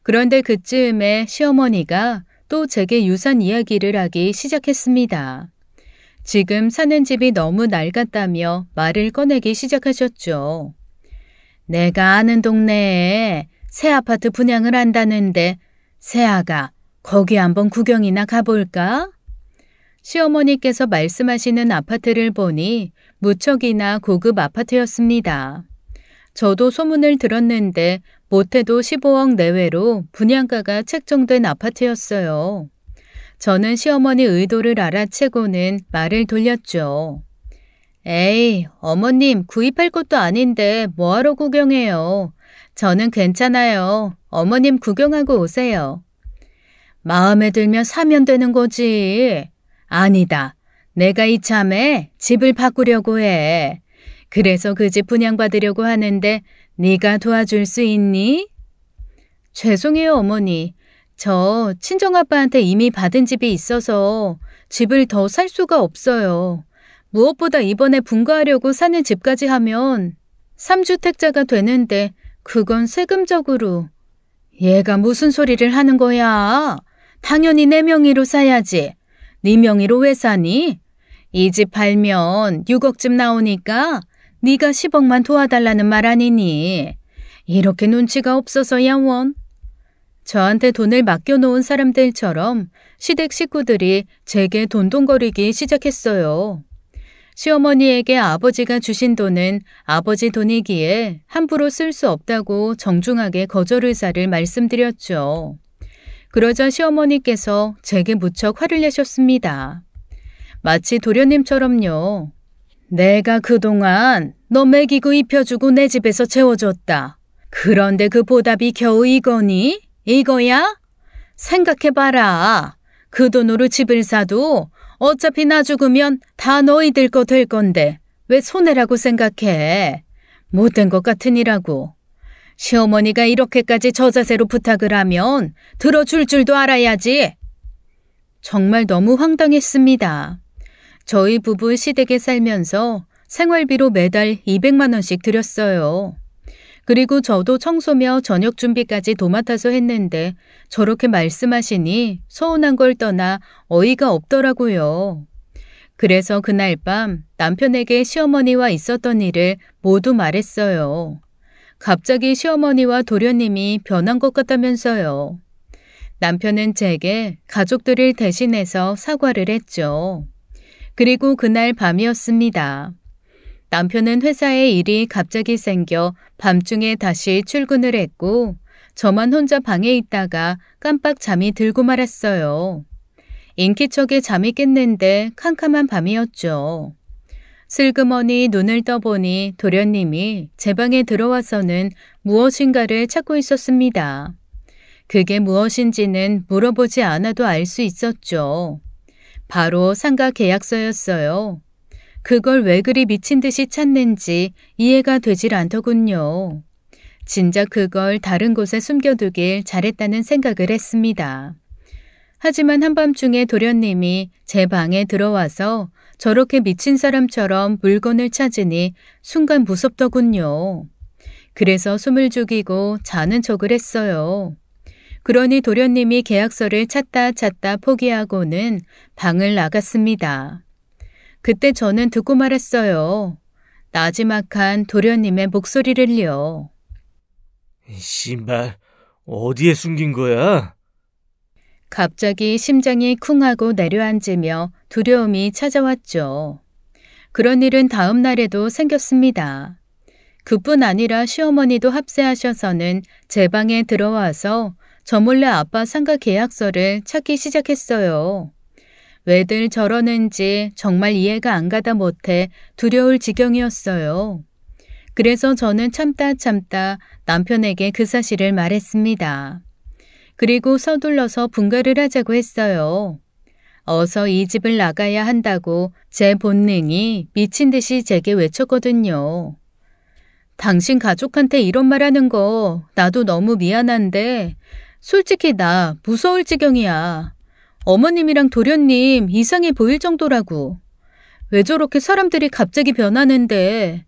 Speaker 1: 그런데 그쯤에 시어머니가 또 제게 유산 이야기를 하기 시작했습니다. 지금 사는 집이 너무 낡았다며 말을 꺼내기 시작하셨죠. 내가 아는 동네에 새 아파트 분양을 한다는데 새아가 거기 한번 구경이나 가볼까? 시어머니께서 말씀하시는 아파트를 보니 무척이나 고급 아파트였습니다. 저도 소문을 들었는데 못해도 15억 내외로 분양가가 책정된 아파트였어요. 저는 시어머니 의도를 알아채고는 말을 돌렸죠. 에이, 어머님 구입할 것도 아닌데 뭐하러 구경해요. 저는 괜찮아요. 어머님 구경하고 오세요. 마음에 들면 사면 되는 거지. 아니다. 내가 이참에 집을 바꾸려고 해. 그래서 그 집 분양받으려고 하는데 네가 도와줄 수 있니? 죄송해요, 어머니. 저 친정아빠한테 이미 받은 집이 있어서 집을 더 살 수가 없어요. 무엇보다 이번에 분가하려고 사는 집까지 하면 3주택자가 되는데 그건 세금적으로. 얘가 무슨 소리를 하는 거야? 당연히 내 명의로 사야지. 네 명의로 왜 사니? 이 집 팔면 6억쯤 나오니까 네가 10억만 도와달라는 말 아니니? 이렇게 눈치가 없어서야 원. 저한테 돈을 맡겨놓은 사람들처럼 시댁 식구들이 제게 돈돈거리기 시작했어요. 시어머니에게 아버지가 주신 돈은 아버지 돈이기에 함부로 쓸 수 없다고 정중하게 거절 의사를 말씀드렸죠. 그러자 시어머니께서 제게 무척 화를 내셨습니다. 마치 도련님처럼요. 내가 그동안 너 먹이고 입혀주고 내 집에서 채워줬다. 그런데 그 보답이 겨우 이거니? 이거야? 생각해봐라. 그 돈으로 집을 사도 어차피 나 죽으면 다 너희들 거 될 건데 왜 손해라고 생각해? 못된 것 같으니라고. 시어머니가 이렇게까지 저자세로 부탁을 하면 들어줄 줄도 알아야지. 정말 너무 황당했습니다. 저희 부부 시댁에 살면서 생활비로 매달 200만 원씩 드렸어요. 그리고 저도 청소며 저녁 준비까지 도맡아서 했는데 저렇게 말씀하시니 서운한 걸 떠나 어이가 없더라고요. 그래서 그날 밤 남편에게 시어머니와 있었던 일을 모두 말했어요. 갑자기 시어머니와 도련님이 변한 것 같다면서요. 남편은 제게 가족들을 대신해서 사과를 했죠. 그리고 그날 밤이었습니다. 남편은 회사에 일이 갑자기 생겨 밤중에 다시 출근을 했고 저만 혼자 방에 있다가 깜빡 잠이 들고 말았어요. 인기척에 잠이 깼는데 캄캄한 밤이었죠. 슬그머니 눈을 떠보니 도련님이 제 방에 들어와서는 무엇인가를 찾고 있었습니다. 그게 무엇인지는 물어보지 않아도 알 수 있었죠. 바로 상가 계약서였어요. 그걸 왜 그리 미친 듯이 찾는지 이해가 되질 않더군요. 진작 그걸 다른 곳에 숨겨두길 잘했다는 생각을 했습니다. 하지만 한밤중에 도련님이 제 방에 들어와서 저렇게 미친 사람처럼 물건을 찾으니 순간 무섭더군요. 그래서 숨을 죽이고 자는 척을 했어요. 그러니 도련님이 계약서를 찾다 포기하고는 방을 나갔습니다. 그때 저는 듣고 말았어요. 나지막한 도련님의 목소리를요.
Speaker 2: 신발 어디에 숨긴 거야?
Speaker 1: 갑자기 심장이 쿵하고 내려앉으며 두려움이 찾아왔죠. 그런 일은 다음 날에도 생겼습니다. 그뿐 아니라 시어머니도 합세하셔서는 제 방에 들어와서 저 몰래 아빠 상가 계약서를 찾기 시작했어요. 왜들 저러는지 정말 이해가 안 가다 못해 두려울 지경이었어요. 그래서 저는 참다 남편에게 그 사실을 말했습니다. 그리고 서둘러서 분가를 하자고 했어요. 어서 이 집을 나가야 한다고 제 본능이 미친 듯이 제게 외쳤거든요. 당신 가족한테 이런 말 하는 거 나도 너무 미안한데 솔직히 나 무서울 지경이야. 어머님이랑 도련님 이상해 보일 정도라고. 왜 저렇게 사람들이 갑자기 변하는데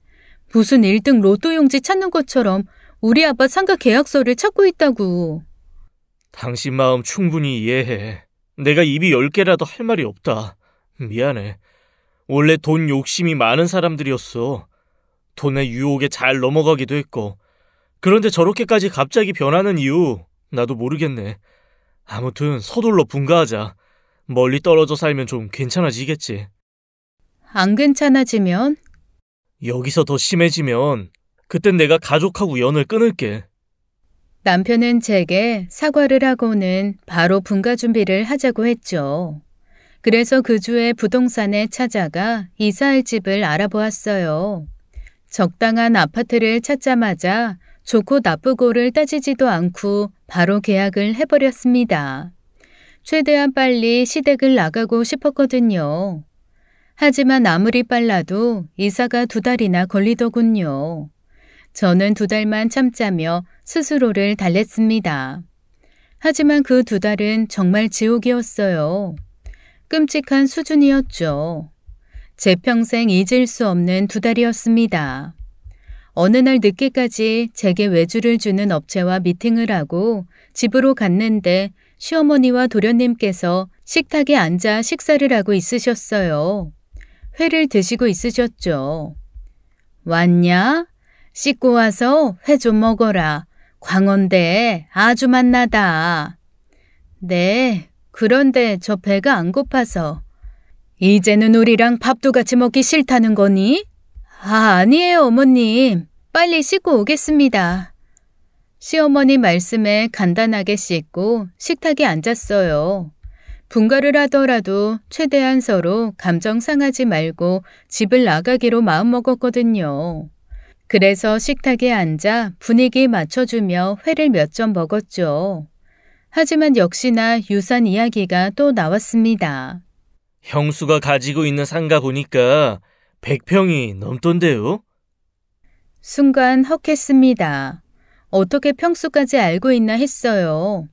Speaker 1: 무슨 1등 로또 용지 찾는 것처럼 우리 아빠 상가 계약서를 찾고 있다고.
Speaker 2: 당신 마음 충분히 이해해. 내가 입이 10개라도 할 말이 없다. 미안해. 원래 돈 욕심이 많은 사람들이었어. 돈의 유혹에 잘 넘어가기도 했고. 그런데 저렇게까지 갑자기 변하는 이유 나도 모르겠네. 아무튼 서둘러 분가하자. 멀리 떨어져 살면 좀 괜찮아지겠지.
Speaker 1: 안 괜찮아지면?
Speaker 2: 여기서 더 심해지면 그땐 내가 가족하고 연을 끊을게.
Speaker 1: 남편은 제게 사과를 하고는 바로 분가 준비를 하자고 했죠. 그래서 그 주에 부동산에 찾아가 이사할 집을 알아보았어요. 적당한 아파트를 찾자마자 좋고 나쁘고를 따지지도 않고 바로 계약을 해버렸습니다. 최대한 빨리 시댁을 나가고 싶었거든요. 하지만 아무리 빨라도 이사가 2달이나 걸리더군요. 저는 2달만 참자며 스스로를 달랬습니다. 하지만 그 2달은 정말 지옥이었어요. 끔찍한 수준이었죠. 제 평생 잊을 수 없는 2달이었습니다. 어느 날 늦게까지 제게 외주를 주는 업체와 미팅을 하고 집으로 갔는데 시어머니와 도련님께서 식탁에 앉아 식사를 하고 있으셨어요. 회를 드시고 있으셨죠. 왔냐? 씻고 와서 회 좀 먹어라. 광어인데 아주 맛나다. 네, 그런데 저 배가 안 고파서. 이제는 우리랑 밥도 같이 먹기 싫다는 거니? 아니에요, 어머님. 빨리 씻고 오겠습니다. 시어머니 말씀에 간단하게 씻고 식탁에 앉았어요. 분가를 하더라도 최대한 서로 감정 상하지 말고 집을 나가기로 마음먹었거든요. 그래서 식탁에 앉아 분위기 맞춰주며 회를 몇 점 먹었죠. 하지만 역시나 유산 이야기가 또 나왔습니다.
Speaker 2: 형수가 가지고 있는 상가 보니까 100평이 넘던데요?
Speaker 1: 순간 헉했습니다. 어떻게 평수까지 알고 있나 했어요.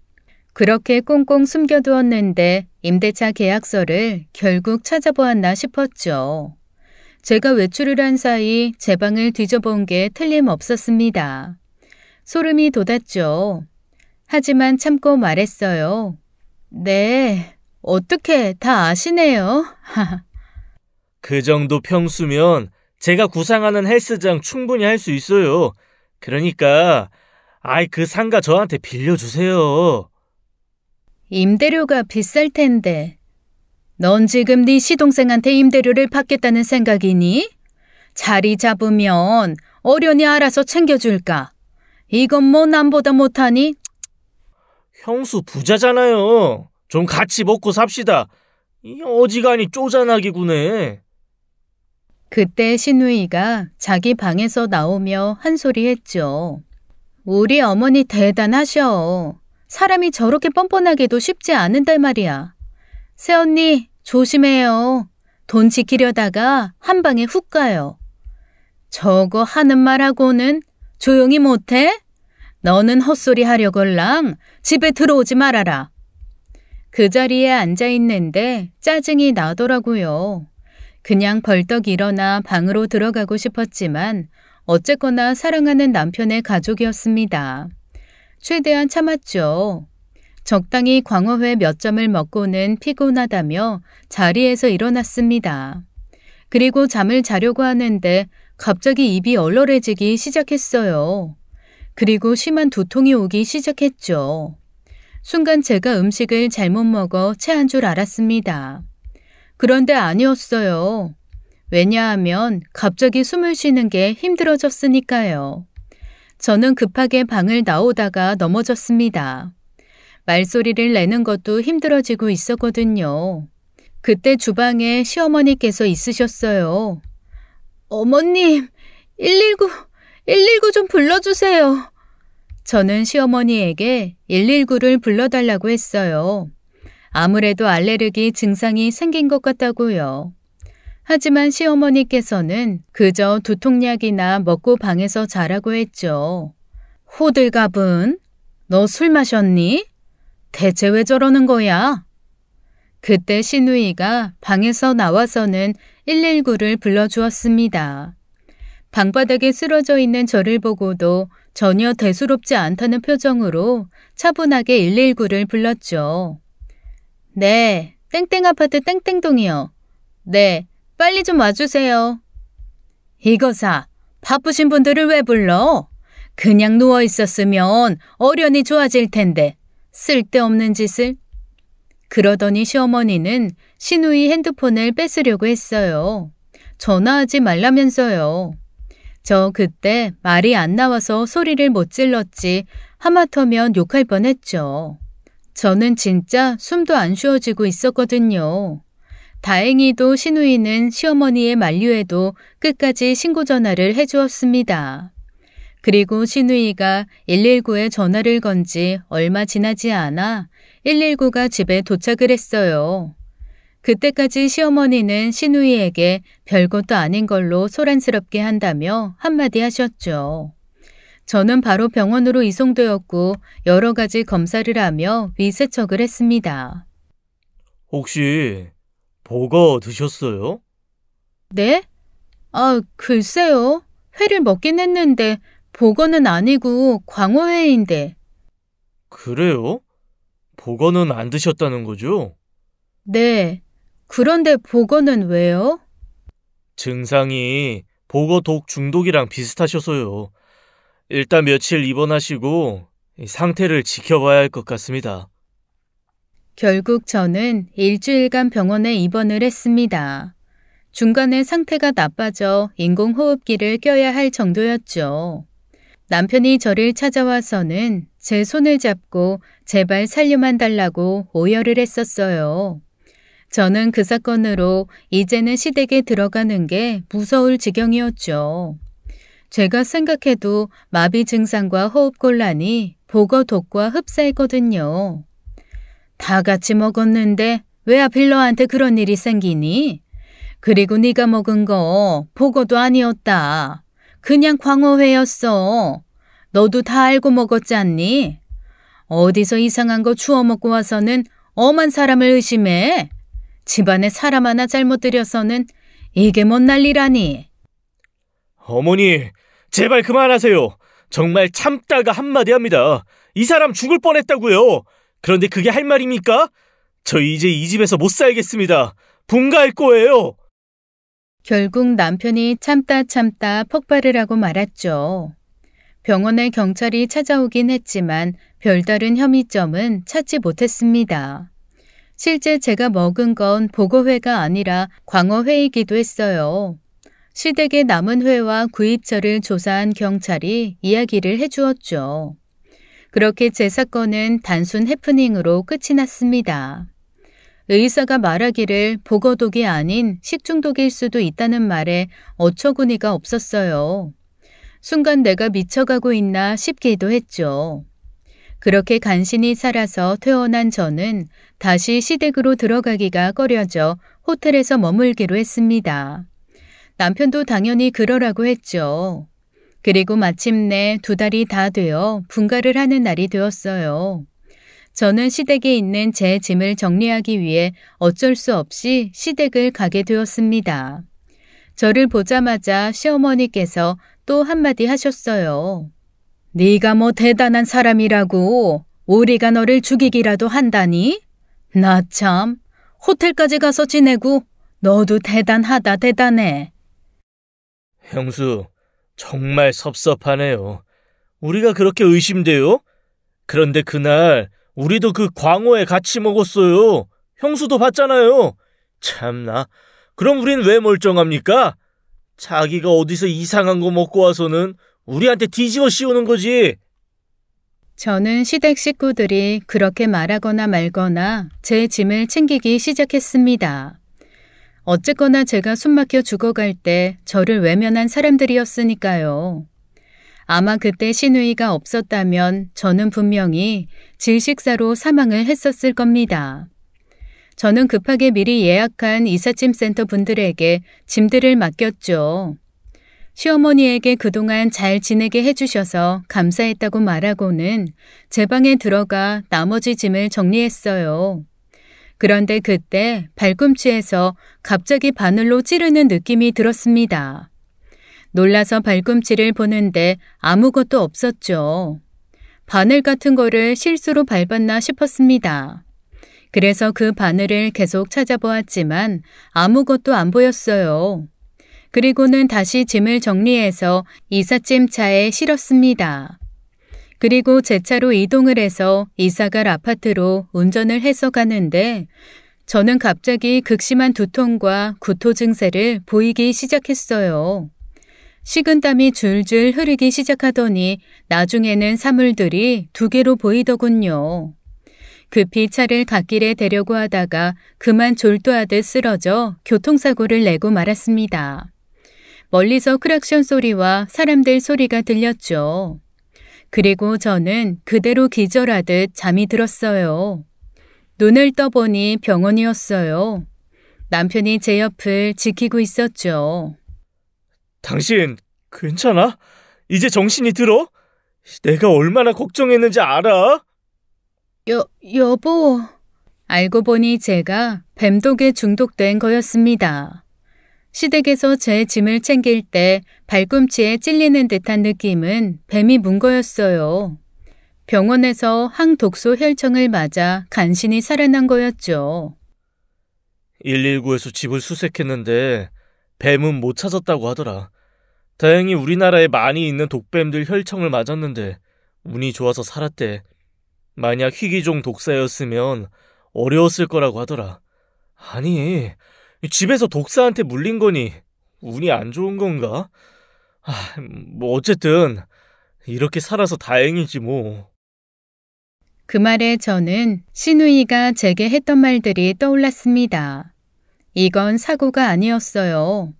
Speaker 1: 그렇게 꽁꽁 숨겨두었는데 임대차 계약서를 결국 찾아보았나 싶었죠. 제가 외출을 한 사이 제 방을 뒤져본 게 틀림없었습니다. 소름이 돋았죠. 하지만 참고 말했어요. 네, 어떻게 다 아시네요.
Speaker 2: 그 정도 평수면 제가 구상하는 헬스장 충분히 할 수 있어요. 그러니까 그 상가 저한테 빌려주세요.
Speaker 1: 임대료가 비쌀 텐데. 넌 지금 네 시동생한테 임대료를 받겠다는 생각이니? 자리 잡으면 어련히 알아서 챙겨줄까? 이건 뭐 남보다 못하니?
Speaker 2: 형수 부자잖아요. 좀 같이 먹고 삽시다. 이 어지간히 쪼잔하기구네.
Speaker 1: 그때 신우이가 자기 방에서 나오며 한 소리 했죠. 우리 어머니 대단하셔. 사람이 저렇게 뻔뻔하게도 쉽지 않은단 말이야. 새언니 조심해요. 돈 지키려다가 한 방에 훅 가요. 저거 하는 말하고는 조용히 못해? 너는 헛소리 하려걸랑 집에 들어오지 말아라. 그 자리에 앉아 있는데 짜증이 나더라고요. 그냥 벌떡 일어나 방으로 들어가고 싶었지만 어쨌거나 사랑하는 남편의 가족이었습니다. 최대한 참았죠. 적당히 광어회 몇 점을 먹고는 피곤하다며 자리에서 일어났습니다. 그리고 잠을 자려고 하는데 갑자기 입이 얼얼해지기 시작했어요. 그리고 심한 두통이 오기 시작했죠. 순간 제가 음식을 잘못 먹어 체한 줄 알았습니다. 그런데 아니었어요. 왜냐하면 갑자기 숨을 쉬는 게 힘들어졌으니까요. 저는 급하게 방을 나오다가 넘어졌습니다. 말소리를 내는 것도 힘들어지고 있었거든요. 그때 주방에 시어머니께서 있으셨어요. 어머님, 119 좀 불러주세요. 저는 시어머니에게 119를 불러달라고 했어요. 아무래도 알레르기 증상이 생긴 것 같다고요. 하지만 시어머니께서는 그저 두통약이나 먹고 방에서 자라고 했죠. 호들갑은? 너 술 마셨니? 대체 왜 저러는 거야? 그때 시누이가 방에서 나와서는 119를 불러주었습니다. 방바닥에 쓰러져 있는 저를 보고도 전혀 대수롭지 않다는 표정으로 차분하게 119를 불렀죠. 네, 땡땡 아파트 땡땡동이요. 네, 빨리 좀 와주세요. 이거사, 바쁘신 분들을 왜 불러? 그냥 누워 있었으면 어련히 좋아질 텐데 쓸데없는 짓을. 그러더니 시어머니는 시누이 핸드폰을 뺏으려고 했어요. 전화하지 말라면서요. 저 그때 말이 안 나와서 소리를 못 질렀지 하마터면 욕할 뻔했죠. 저는 진짜 숨도 안 쉬어지고 있었거든요. 다행히도 시누이는 시어머니의 만류에도 끝까지 신고 전화를 해주었습니다. 그리고 시누이가 119에 전화를 건 지 얼마 지나지 않아 119가 집에 도착을 했어요. 그때까지 시어머니는 시누이에게 별것도 아닌 걸로 소란스럽게 한다며 한마디 하셨죠. 저는 바로 병원으로 이송되었고 여러 가지 검사를 하며 위세척을 했습니다.
Speaker 2: 혹시 버거 드셨어요?
Speaker 1: 네? 글쎄요. 회를 먹긴 했는데 버거는 아니고 광어회인데.
Speaker 2: 그래요? 버거는 안 드셨다는 거죠?
Speaker 1: 네. 그런데 버거는 왜요?
Speaker 2: 증상이 버거 독 중독이랑 비슷하셔서요. 일단 며칠 입원하시고 상태를 지켜봐야 할 것 같습니다.
Speaker 1: 결국 저는 일주일간 병원에 입원을 했습니다. 중간에 상태가 나빠져 인공호흡기를 껴야 할 정도였죠. 남편이 저를 찾아와서는 제 손을 잡고 제발 살려만 달라고 오열을 했었어요. 저는 그 사건으로 이제는 시댁에 들어가는 게 무서울 지경이었죠. 제가 생각해도 마비 증상과 호흡곤란이 버거 독과 흡사했거든요. 다 같이 먹었는데 왜 하필 너한테 그런 일이 생기니? 그리고 네가 먹은 거 버거도 아니었다. 그냥 광어회였어. 너도 다 알고 먹었잖니? 어디서 이상한 거 주워 먹고 와서는 엄한 사람을 의심해? 집안에 사람 하나 잘못 들여서는 이게 뭔 난리라니.
Speaker 2: 어머니, 제발 그만하세요. 정말 참다가 한마디 합니다. 이 사람 죽을 뻔했다고요. 그런데 그게 할 말입니까? 저 이제 이 집에서 못 살겠습니다. 분가할 거예요.
Speaker 1: 결국 남편이 참다 폭발을 하고 말았죠. 병원에 경찰이 찾아오긴 했지만 별다른 혐의점은 찾지 못했습니다. 실제 제가 먹은 건 버거회가 아니라 광어회이기도 했어요. 시댁의 남은 회와 구입처를 조사한 경찰이 이야기를 해주었죠. 그렇게 제 사건은 단순 해프닝으로 끝이 났습니다. 의사가 말하기를 버거독이 아닌 식중독일 수도 있다는 말에 어처구니가 없었어요. 순간 내가 미쳐가고 있나 싶기도 했죠. 그렇게 간신히 살아서 퇴원한 저는 다시 시댁으로 들어가기가 꺼려져 호텔에서 머물기로 했습니다. 남편도 당연히 그러라고 했죠. 그리고 마침내 2달이 다 되어 분가를 하는 날이 되었어요. 저는 시댁에 있는 제 짐을 정리하기 위해 어쩔 수 없이 시댁을 가게 되었습니다. 저를 보자마자 시어머니께서 또 한마디 하셨어요. 네가 뭐 대단한 사람이라고 우리가 너를 죽이기라도 한다니? 나 참, 호텔까지 가서 지내고 너도 대단하다 대단해.
Speaker 2: 형수, 정말 섭섭하네요. 우리가 그렇게 의심돼요? 그런데 그날 우리도 그 광어에 같이 먹었어요. 형수도 봤잖아요. 참나. 그럼 우린 왜 멀쩡합니까? 자기가 어디서 이상한 거 먹고 와서는 우리한테 뒤집어 씌우는 거지.
Speaker 1: 저는 시댁 식구들이 그렇게 말하거나 말거나 제 짐을 챙기기 시작했습니다. 어쨌거나 제가 숨막혀 죽어갈 때 저를 외면한 사람들이었으니까요. 아마 그때 시누이가 없었다면 저는 분명히 질식사로 사망을 했었을 겁니다. 저는 급하게 미리 예약한 이삿짐 센터 분들에게 짐들을 맡겼죠. 시어머니에게 그동안 잘 지내게 해주셔서 감사했다고 말하고는 제 방에 들어가 나머지 짐을 정리했어요. 그런데 그때 발꿈치에서 갑자기 바늘로 찌르는 느낌이 들었습니다. 놀라서 발꿈치를 보는데 아무것도 없었죠. 바늘 같은 거를 실수로 밟았나 싶었습니다. 그래서 그 바늘을 계속 찾아보았지만 아무것도 안 보였어요. 그리고는 다시 짐을 정리해서 이삿짐 차에 실었습니다. 그리고 제 차로 이동을 해서 이사갈 아파트로 운전을 해서 가는데 저는 갑자기 극심한 두통과 구토 증세를 보이기 시작했어요. 식은땀이 줄줄 흐르기 시작하더니 나중에는 사물들이 2개로 보이더군요. 급히 차를 갓길에 대려고 하다가 그만 졸도하듯 쓰러져 교통사고를 내고 말았습니다. 멀리서 크락션 소리와 사람들 소리가 들렸죠. 그리고 저는 그대로 기절하듯 잠이 들었어요. 눈을 떠보니 병원이었어요. 남편이 제 옆을 지키고 있었죠.
Speaker 2: 당신 괜찮아? 이제 정신이 들어? 내가 얼마나 걱정했는지 알아?
Speaker 1: 여보. 알고 보니 제가 뱀독에 중독된 거였습니다. 시댁에서 제 짐을 챙길 때 발꿈치에 찔리는 듯한 느낌은 뱀이 문 거였어요. 병원에서 항독소 혈청을 맞아 간신히 살아난 거였죠.
Speaker 2: 119에서 집을 수색했는데 뱀은 못 찾았다고 하더라. 다행히 우리나라에 많이 있는 독뱀들 혈청을 맞았는데 운이 좋아서 살았대. 만약 희귀종 독사였으면 어려웠을 거라고 하더라. 아니, 집에서 독사한테 물린 거니 운이 안 좋은 건가? 뭐 어쨌든 이렇게 살아서 다행이지 뭐.
Speaker 1: 그 말에 저는 시누이가 제게 했던 말들이 떠올랐습니다. 이건 사고가 아니었어요.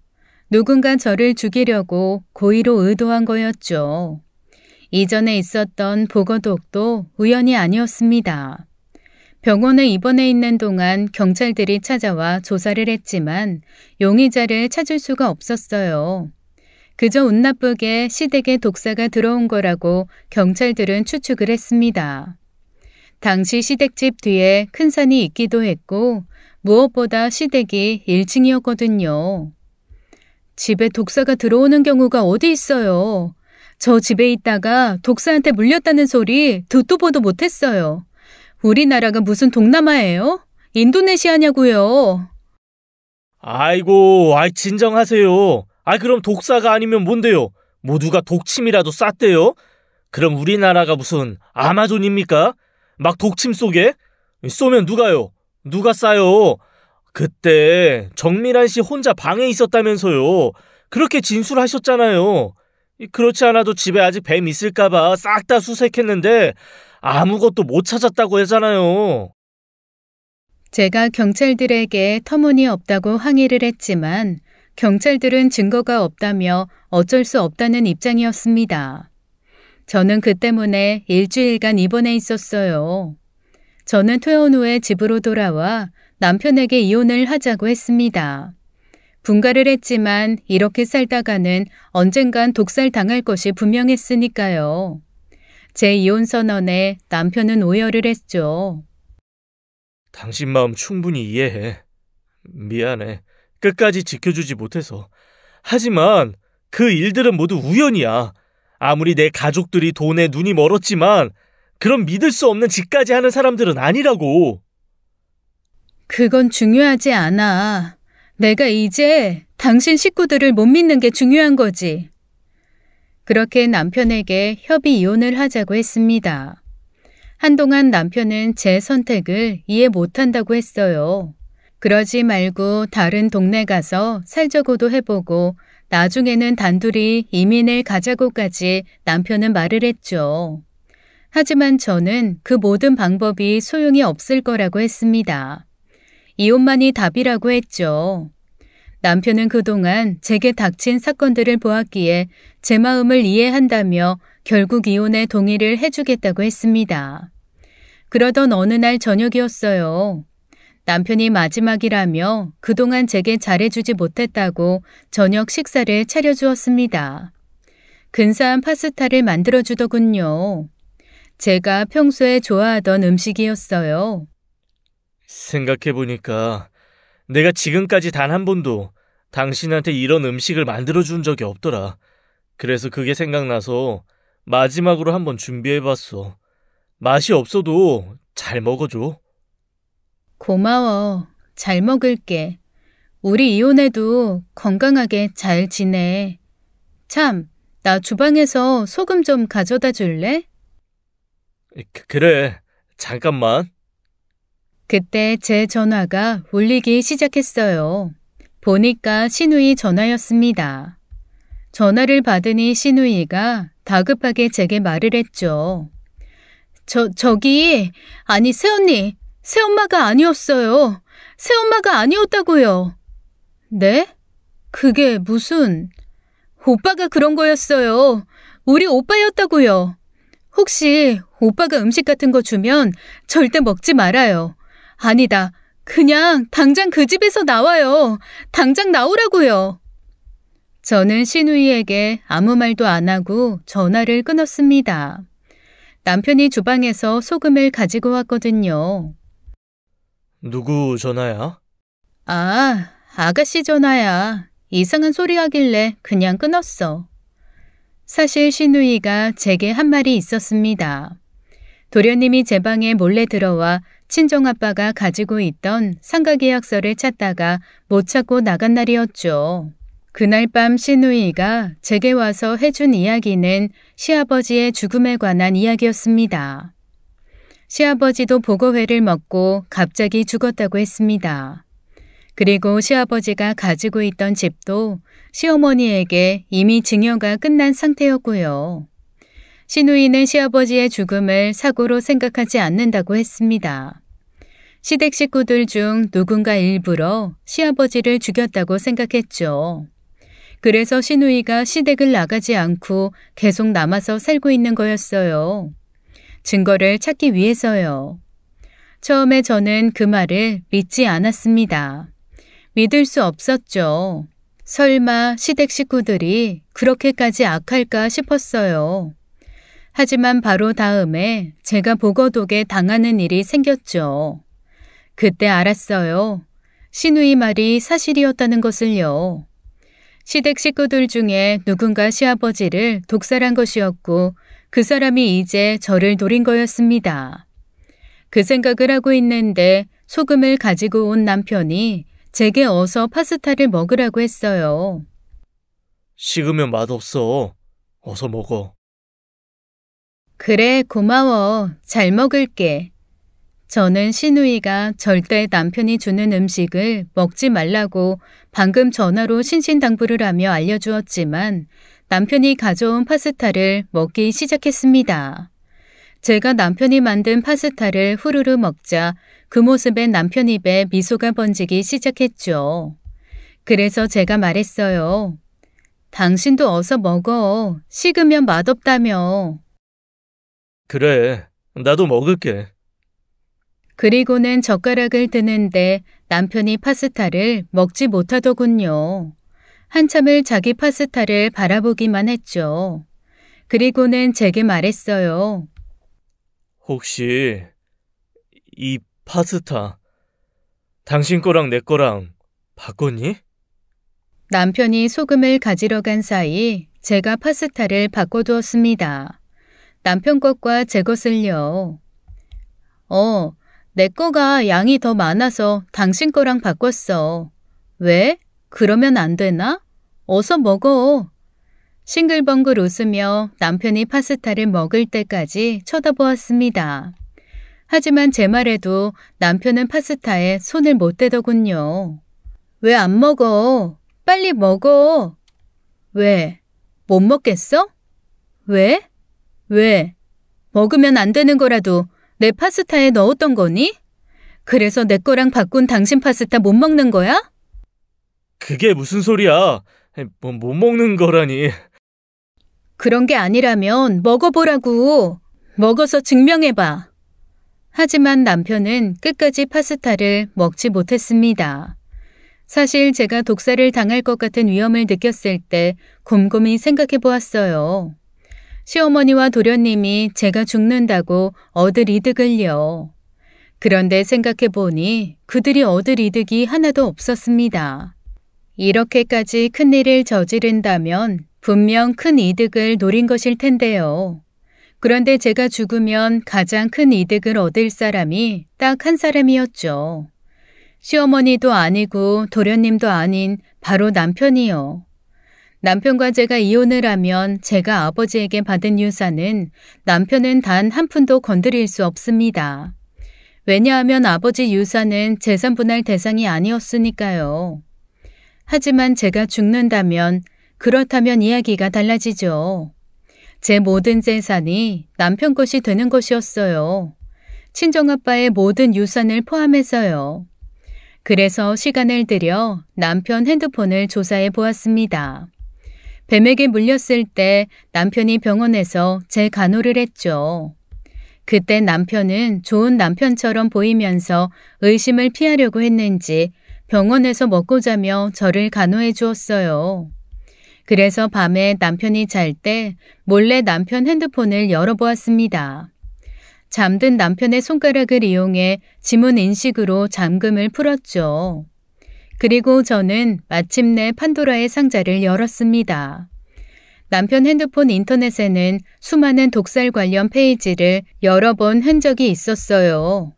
Speaker 1: 누군가 저를 죽이려고 고의로 의도한 거였죠. 이전에 있었던 보거독도 우연이 아니었습니다. 병원에 입원해 있는 동안 경찰들이 찾아와 조사를 했지만 용의자를 찾을 수가 없었어요. 그저 운 나쁘게 시댁에 독사가 들어온 거라고 경찰들은 추측을 했습니다. 당시 시댁집 뒤에 큰 산이 있기도 했고 무엇보다 시댁이 1층이었거든요. 집에 독사가 들어오는 경우가 어디 있어요. 저 집에 있다가 독사한테 물렸다는 소리 듣도 보도 못했어요. 우리나라가 무슨 동남아예요? 인도네시아냐고요.
Speaker 2: 아이고, 진정하세요. 그럼 독사가 아니면 뭔데요? 모두가 독침이라도 쌌대요? 그럼 우리나라가 무슨 아마존입니까? 막 독침 쏘게? 쏘면 누가요? 누가 쏴요? 그때 정밀한 씨 혼자 방에 있었다면서요. 그렇게 진술하셨잖아요. 그렇지 않아도 집에 아직 뱀 있을까봐 싹 다 수색했는데 아무것도 못 찾았다고 하잖아요.
Speaker 1: 제가 경찰들에게 터무니없다고 항의를 했지만 경찰들은 증거가 없다며 어쩔 수 없다는 입장이었습니다. 저는 그 때문에 일주일간 입원해 있었어요. 저는 퇴원 후에 집으로 돌아와 남편에게 이혼을 하자고 했습니다. 분가를 했지만 이렇게 살다가는 언젠간 독살당할 것이 분명했으니까요. 제 이혼 선언에 남편은 오열을 했죠.
Speaker 2: 당신 마음 충분히 이해해. 미안해. 끝까지 지켜주지 못해서. 하지만 그 일들은 모두 우연이야. 아무리 내 가족들이 돈에 눈이 멀었지만 그런 믿을 수 없는 짓까지 하는 사람들은 아니라고.
Speaker 1: 그건 중요하지 않아. 내가 이제 당신 식구들을 못 믿는 게 중요한 거지. 그렇게 남편에게 협의 이혼을 하자고 했습니다. 한동안 남편은 제 선택을 이해 못한다고 했어요. 그러지 말고 다른 동네 가서 살자고도 해보고 나중에는 단둘이 이민을 가자고까지 남편은 말을 했죠. 하지만 저는 그 모든 방법이 소용이 없을 거라고 했습니다. 이혼만이 답이라고 했죠. 남편은 그동안 제게 닥친 사건들을 보았기에 제 마음을 이해한다며 결국 이혼에 동의를 해주겠다고 했습니다. 그러던 어느 날 저녁이었어요. 남편이 마지막이라며 그동안 제게 잘해주지 못했다고 저녁 식사를 차려주었습니다. 근사한 파스타를 만들어주더군요. 제가 평소에 좋아하던 음식이었어요.
Speaker 2: 생각해보니까 내가 지금까지 단 한 번도 당신한테 이런 음식을 만들어준 적이 없더라. 그래서 그게 생각나서 마지막으로 한번 준비해봤어. 맛이 없어도 잘 먹어줘.
Speaker 1: 고마워. 잘 먹을게. 우리 이혼해도 건강하게 잘 지내. 참, 나 주방에서 소금 좀 가져다 줄래?
Speaker 2: 그래, 잠깐만.
Speaker 1: 그때 제 전화가 울리기 시작했어요. 보니까 신우이 전화였습니다. 전화를 받으니 신우이가 다급하게 제게 말을 했죠. 아니, 새언니, 새엄마가 아니었어요. 새엄마가 아니었다고요. 네? 그게 무슨... 오빠가 그런 거였어요. 우리 오빠였다고요. 혹시 오빠가 음식 같은 거 주면 절대 먹지 말아요. 아니다. 그냥 당장 그 집에서 나와요. 당장 나오라고요. 저는 신우이에게 아무 말도 안 하고 전화를 끊었습니다. 남편이 주방에서 소금을 가지고 왔거든요.
Speaker 2: 누구 전화야?
Speaker 1: 아, 아가씨 전화야. 이상한 소리 하길래 그냥 끊었어. 사실 신우이가 제게 한 말이 있었습니다. 도련님이 제 방에 몰래 들어와 친정아빠가 가지고 있던 상가계약서를 찾다가 못 찾고 나간 날이었죠. 그날 밤 신우이가 제게 와서 해준 이야기는 시아버지의 죽음에 관한 이야기였습니다. 시아버지도 보고회를 먹고 갑자기 죽었다고 했습니다. 그리고 시아버지가 가지고 있던 집도 시어머니에게 이미 증여가 끝난 상태였고요. 신우이는 시아버지의 죽음을 사고로 생각하지 않는다고 했습니다. 시댁 식구들 중 누군가 일부러 시아버지를 죽였다고 생각했죠. 그래서 신우이가 시댁을 나가지 않고 계속 남아서 살고 있는 거였어요. 증거를 찾기 위해서요. 처음에 저는 그 말을 믿지 않았습니다. 믿을 수 없었죠. 설마 시댁 식구들이 그렇게까지 악할까 싶었어요. 하지만 바로 다음에 제가 보거독에 당하는 일이 생겼죠. 그때 알았어요. 신우이 말이 사실이었다는 것을요. 시댁 식구들 중에 누군가 시아버지를 독살한 것이었고 그 사람이 이제 저를 노린 거였습니다. 그 생각을 하고 있는데 소금을 가지고 온 남편이 제게 어서 파스타를 먹으라고 했어요.
Speaker 2: 식으면 맛없어. 어서 먹어.
Speaker 1: 그래, 고마워. 잘 먹을게. 저는 신우이가 절대 남편이 주는 음식을 먹지 말라고 방금 전화로 신신당부를 하며 알려주었지만 남편이 가져온 파스타를 먹기 시작했습니다. 제가 남편이 만든 파스타를 후루루 먹자 그 모습에 남편 입에 미소가 번지기 시작했죠. 그래서 제가 말했어요. 당신도 어서 먹어. 식으면 맛없다며.
Speaker 2: 그래, 나도 먹을게.
Speaker 1: 그리고는 젓가락을 드는데 남편이 파스타를 먹지 못하더군요. 한참을 자기 파스타를 바라보기만 했죠. 그리고는 제게 말했어요.
Speaker 2: 혹시 이 파스타 당신 거랑 내 거랑 바꿨니?
Speaker 1: 남편이 소금을 가지러 간 사이 제가 파스타를 바꿔두었습니다. 남편 것과 제 것을요. 내 거가 양이 더 많아서 당신 거랑 바꿨어. 왜? 그러면 안 되나? 어서 먹어. 싱글벙글 웃으며 남편이 파스타를 먹을 때까지 쳐다보았습니다. 하지만 제 말에도 남편은 파스타에 손을 못 대더군요. 왜 안 먹어? 빨리 먹어. 왜? 못 먹겠어? 왜? 왜? 먹으면 안 되는 거라도 내 파스타에 넣었던 거니? 그래서 내 거랑 바꾼 당신 파스타 못 먹는 거야?
Speaker 2: 그게 무슨 소리야? 못 먹는 거라니.
Speaker 1: 그런 게 아니라면 먹어보라고. 먹어서 증명해봐. 하지만 남편은 끝까지 파스타를 먹지 못했습니다. 사실 제가 독살을 당할 것 같은 위험을 느꼈을 때 곰곰이 생각해 보았어요. 시어머니와 도련님이 제가 죽는다고 얻을 이득을요. 그런데 생각해 보니 그들이 얻을 이득이 하나도 없었습니다. 이렇게까지 큰일을 저지른다면 분명 큰 이득을 노린 것일 텐데요. 그런데 제가 죽으면 가장 큰 이득을 얻을 사람이 딱 한 사람이었죠. 시어머니도 아니고 도련님도 아닌 바로 남편이요. 남편과 제가 이혼을 하면 제가 아버지에게 받은 유산은 남편은 단 한 푼도 건드릴 수 없습니다. 왜냐하면 아버지 유산은 재산 분할 대상이 아니었으니까요. 하지만 제가 죽는다면 그렇다면 이야기가 달라지죠. 제 모든 재산이 남편 것이 되는 것이었어요. 친정아빠의 모든 유산을 포함해서요. 그래서 시간을 들여 남편 핸드폰을 조사해 보았습니다. 뱀에게 물렸을 때 남편이 병원에서 제 간호를 했죠. 그때 남편은 좋은 남편처럼 보이면서 의심을 피하려고 했는지 병원에서 먹고 자며 저를 간호해 주었어요. 그래서 밤에 남편이 잘 때 몰래 남편 핸드폰을 열어보았습니다. 잠든 남편의 손가락을 이용해 지문 인식으로 잠금을 풀었죠. 그리고 저는 마침내 판도라의 상자를 열었습니다. 남편 핸드폰 인터넷에는 수많은 독살 관련 페이지를 여러 번 흔적이 있었어요.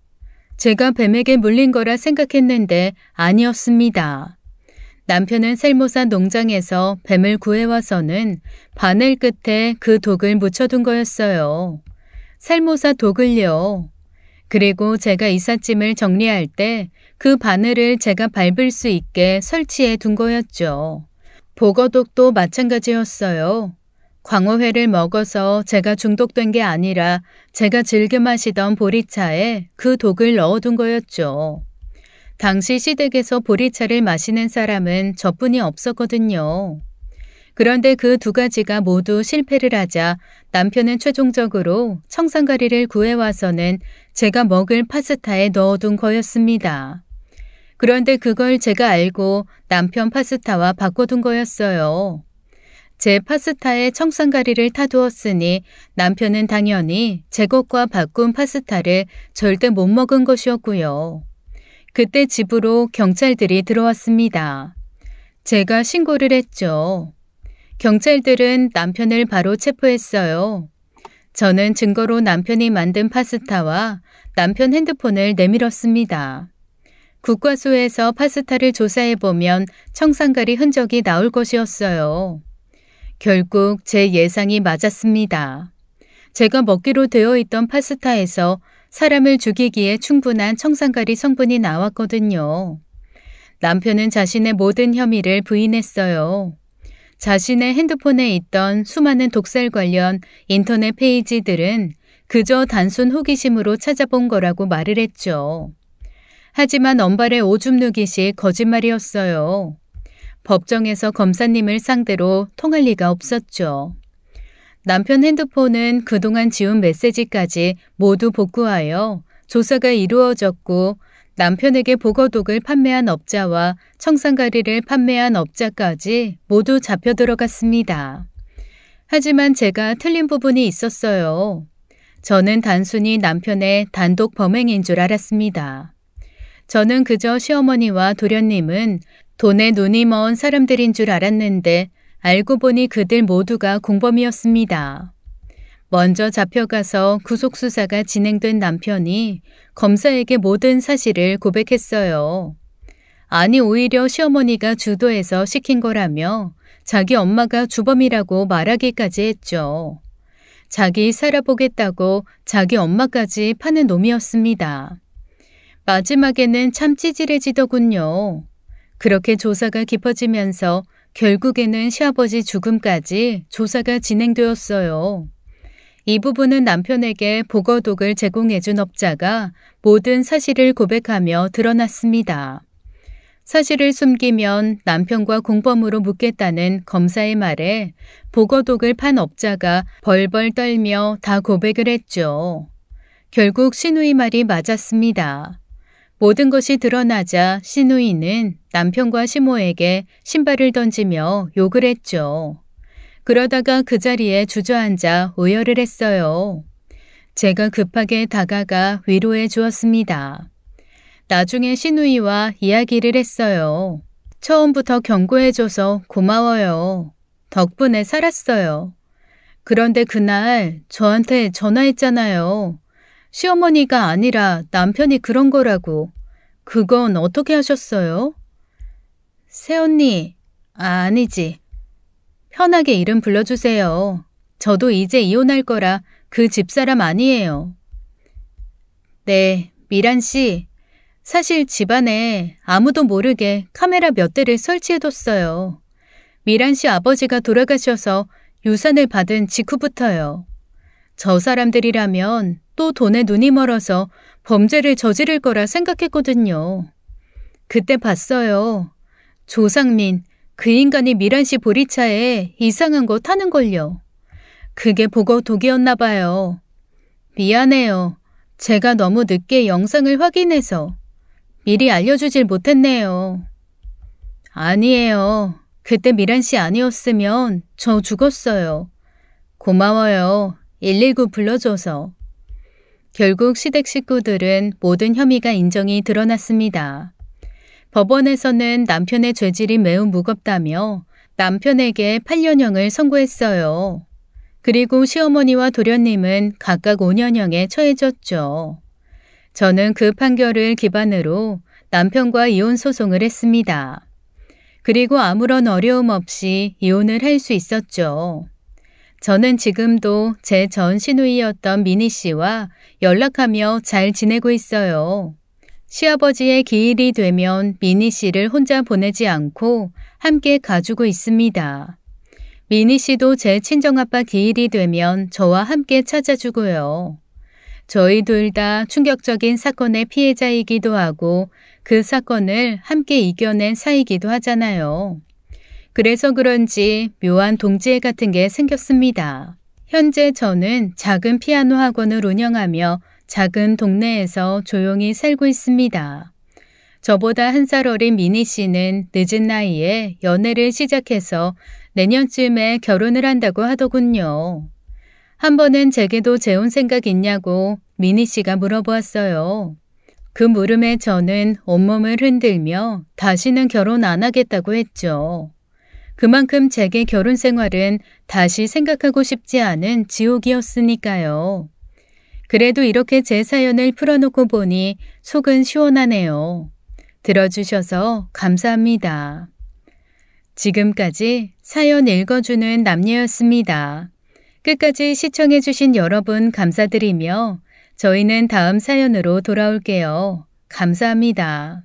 Speaker 1: 제가 뱀에게 물린 거라 생각했는데 아니었습니다. 남편은 셀모사 농장에서 뱀을 구해와서는 바늘 끝에 그 독을 묻혀둔 거였어요. 셀모사 독을요. 그리고 제가 이삿짐을 정리할 때 그 바늘을 제가 밟을 수 있게 설치해 둔 거였죠. 보거독도 마찬가지였어요. 광어회를 먹어서 제가 중독된 게 아니라 제가 즐겨 마시던 보리차에 그 독을 넣어둔 거였죠. 당시 시댁에서 보리차를 마시는 사람은 저뿐이 없었거든요. 그런데 그 두 가지가 모두 실패를 하자 남편은 최종적으로 청산가리를 구해와서는 제가 먹을 파스타에 넣어둔 거였습니다. 그런데 그걸 제가 알고 남편 파스타와 바꿔둔 거였어요. 제 파스타에 청산가리를 타두었으니 남편은 당연히 제 것과 바꾼 파스타를 절대 못 먹은 것이었고요. 그때 집으로 경찰들이 들어왔습니다. 제가 신고를 했죠. 경찰들은 남편을 바로 체포했어요. 저는 증거로 남편이 만든 파스타와 남편 핸드폰을 내밀었습니다. 국과수에서 파스타를 조사해보면 청산가리 흔적이 나올 것이었어요. 결국 제 예상이 맞았습니다. 제가 먹기로 되어 있던 파스타에서 사람을 죽이기에 충분한 청산가리 성분이 나왔거든요. 남편은 자신의 모든 혐의를 부인했어요. 자신의 핸드폰에 있던 수많은 독살 관련 인터넷 페이지들은 그저 단순 호기심으로 찾아본 거라고 말을 했죠. 하지만 언발의 오줌 누기식 거짓말이었어요. 법정에서 검사님을 상대로 통할 리가 없었죠. 남편 핸드폰은 그동안 지운 메시지까지 모두 복구하여 조사가 이루어졌고 남편에게 보거독을 판매한 업자와 청산가리를 판매한 업자까지 모두 잡혀 들어갔습니다. 하지만 제가 틀린 부분이 있었어요. 저는 단순히 남편의 단독 범행인 줄 알았습니다. 저는 그저 시어머니와 도련님은 돈에 눈이 먼 사람들인 줄 알았는데 알고 보니 그들 모두가 공범이었습니다. 먼저 잡혀가서 구속수사가 진행된 남편이 검사에게 모든 사실을 고백했어요. 아니 오히려 시어머니가 주도해서 시킨 거라며 자기 엄마가 주범이라고 말하기까지 했죠. 자기 살아보겠다고 자기 엄마까지 파는 놈이었습니다. 마지막에는 참 찌질해지더군요. 그렇게 조사가 깊어지면서 결국에는 시아버지 죽음까지 조사가 진행되었어요. 이 부분은 남편에게 보거독을 제공해준 업자가 모든 사실을 고백하며 드러났습니다. 사실을 숨기면 남편과 공범으로 묻겠다는 검사의 말에 보거독을 판 업자가 벌벌 떨며 다 고백을 했죠. 결국 시누이 말이 맞았습니다. 모든 것이 드러나자 시누이는 남편과 시모에게 신발을 던지며 욕을 했죠. 그러다가 그 자리에 주저앉아 오열을 했어요. 제가 급하게 다가가 위로해 주었습니다. 나중에 시누이와 이야기를 했어요. 처음부터 경고해줘서 고마워요. 덕분에 살았어요. 그런데 그날 저한테 전화했잖아요. 시어머니가 아니라 남편이 그런 거라고. 그건 어떻게 하셨어요? 새언니, 아니지. 편하게 이름 불러주세요. 저도 이제 이혼할 거라 그 집사람 아니에요. 네, 미란 씨. 사실 집안에 아무도 모르게 카메라 몇 대를 설치해뒀어요. 미란 씨 아버지가 돌아가셔서 유산을 받은 직후부터요. 저 사람들이라면 또 돈에 눈이 멀어서 범죄를 저지를 거라 생각했거든요. 그때 봤어요. 조상민, 그 인간이 미란 씨 보리차에 이상한 거 타는걸요. 그게 보거독이었나 봐요. 미안해요. 제가 너무 늦게 영상을 확인해서 미리 알려주질 못했네요. 아니에요. 그때 미란 씨 아니었으면 저 죽었어요. 고마워요. 119 불러줘서. 결국 시댁 식구들은 모든 혐의가 인정이 드러났습니다. 법원에서는 남편의 죄질이 매우 무겁다며 남편에게 8년형을 선고했어요. 그리고 시어머니와 도련님은 각각 5년형에 처해졌죠. 저는 그 판결을 기반으로 남편과 이혼 소송을 했습니다. 그리고 아무런 어려움 없이 이혼을 할 수 있었죠. 저는 지금도 제 전 시누이였던 미니 씨와 연락하며 잘 지내고 있어요. 시아버지의 기일이 되면 미니 씨를 혼자 보내지 않고 함께 가주고 있습니다. 미니 씨도 제 친정아빠 기일이 되면 저와 함께 찾아주고요. 저희 둘 다 충격적인 사건의 피해자이기도 하고 그 사건을 함께 이겨낸 사이기도 하잖아요. 그래서 그런지 묘한 동지애 같은 게 생겼습니다. 현재 저는 작은 피아노 학원을 운영하며 작은 동네에서 조용히 살고 있습니다. 저보다 1살 어린 미니 씨는 늦은 나이에 연애를 시작해서 내년쯤에 결혼을 한다고 하더군요. 한 번은 제게도 재혼 생각 있냐고 미니 씨가 물어보았어요. 그 물음에 저는 온몸을 흔들며 다시는 결혼 안 하겠다고 했죠. 그만큼 제게 결혼 생활은 다시 생각하고 싶지 않은 지옥이었으니까요. 그래도 이렇게 제 사연을 풀어놓고 보니 속은 시원하네요. 들어주셔서 감사합니다. 지금까지 사연 읽어주는 남녀였습니다. 끝까지 시청해주신 여러분 감사드리며 저희는 다음 사연으로 돌아올게요. 감사합니다.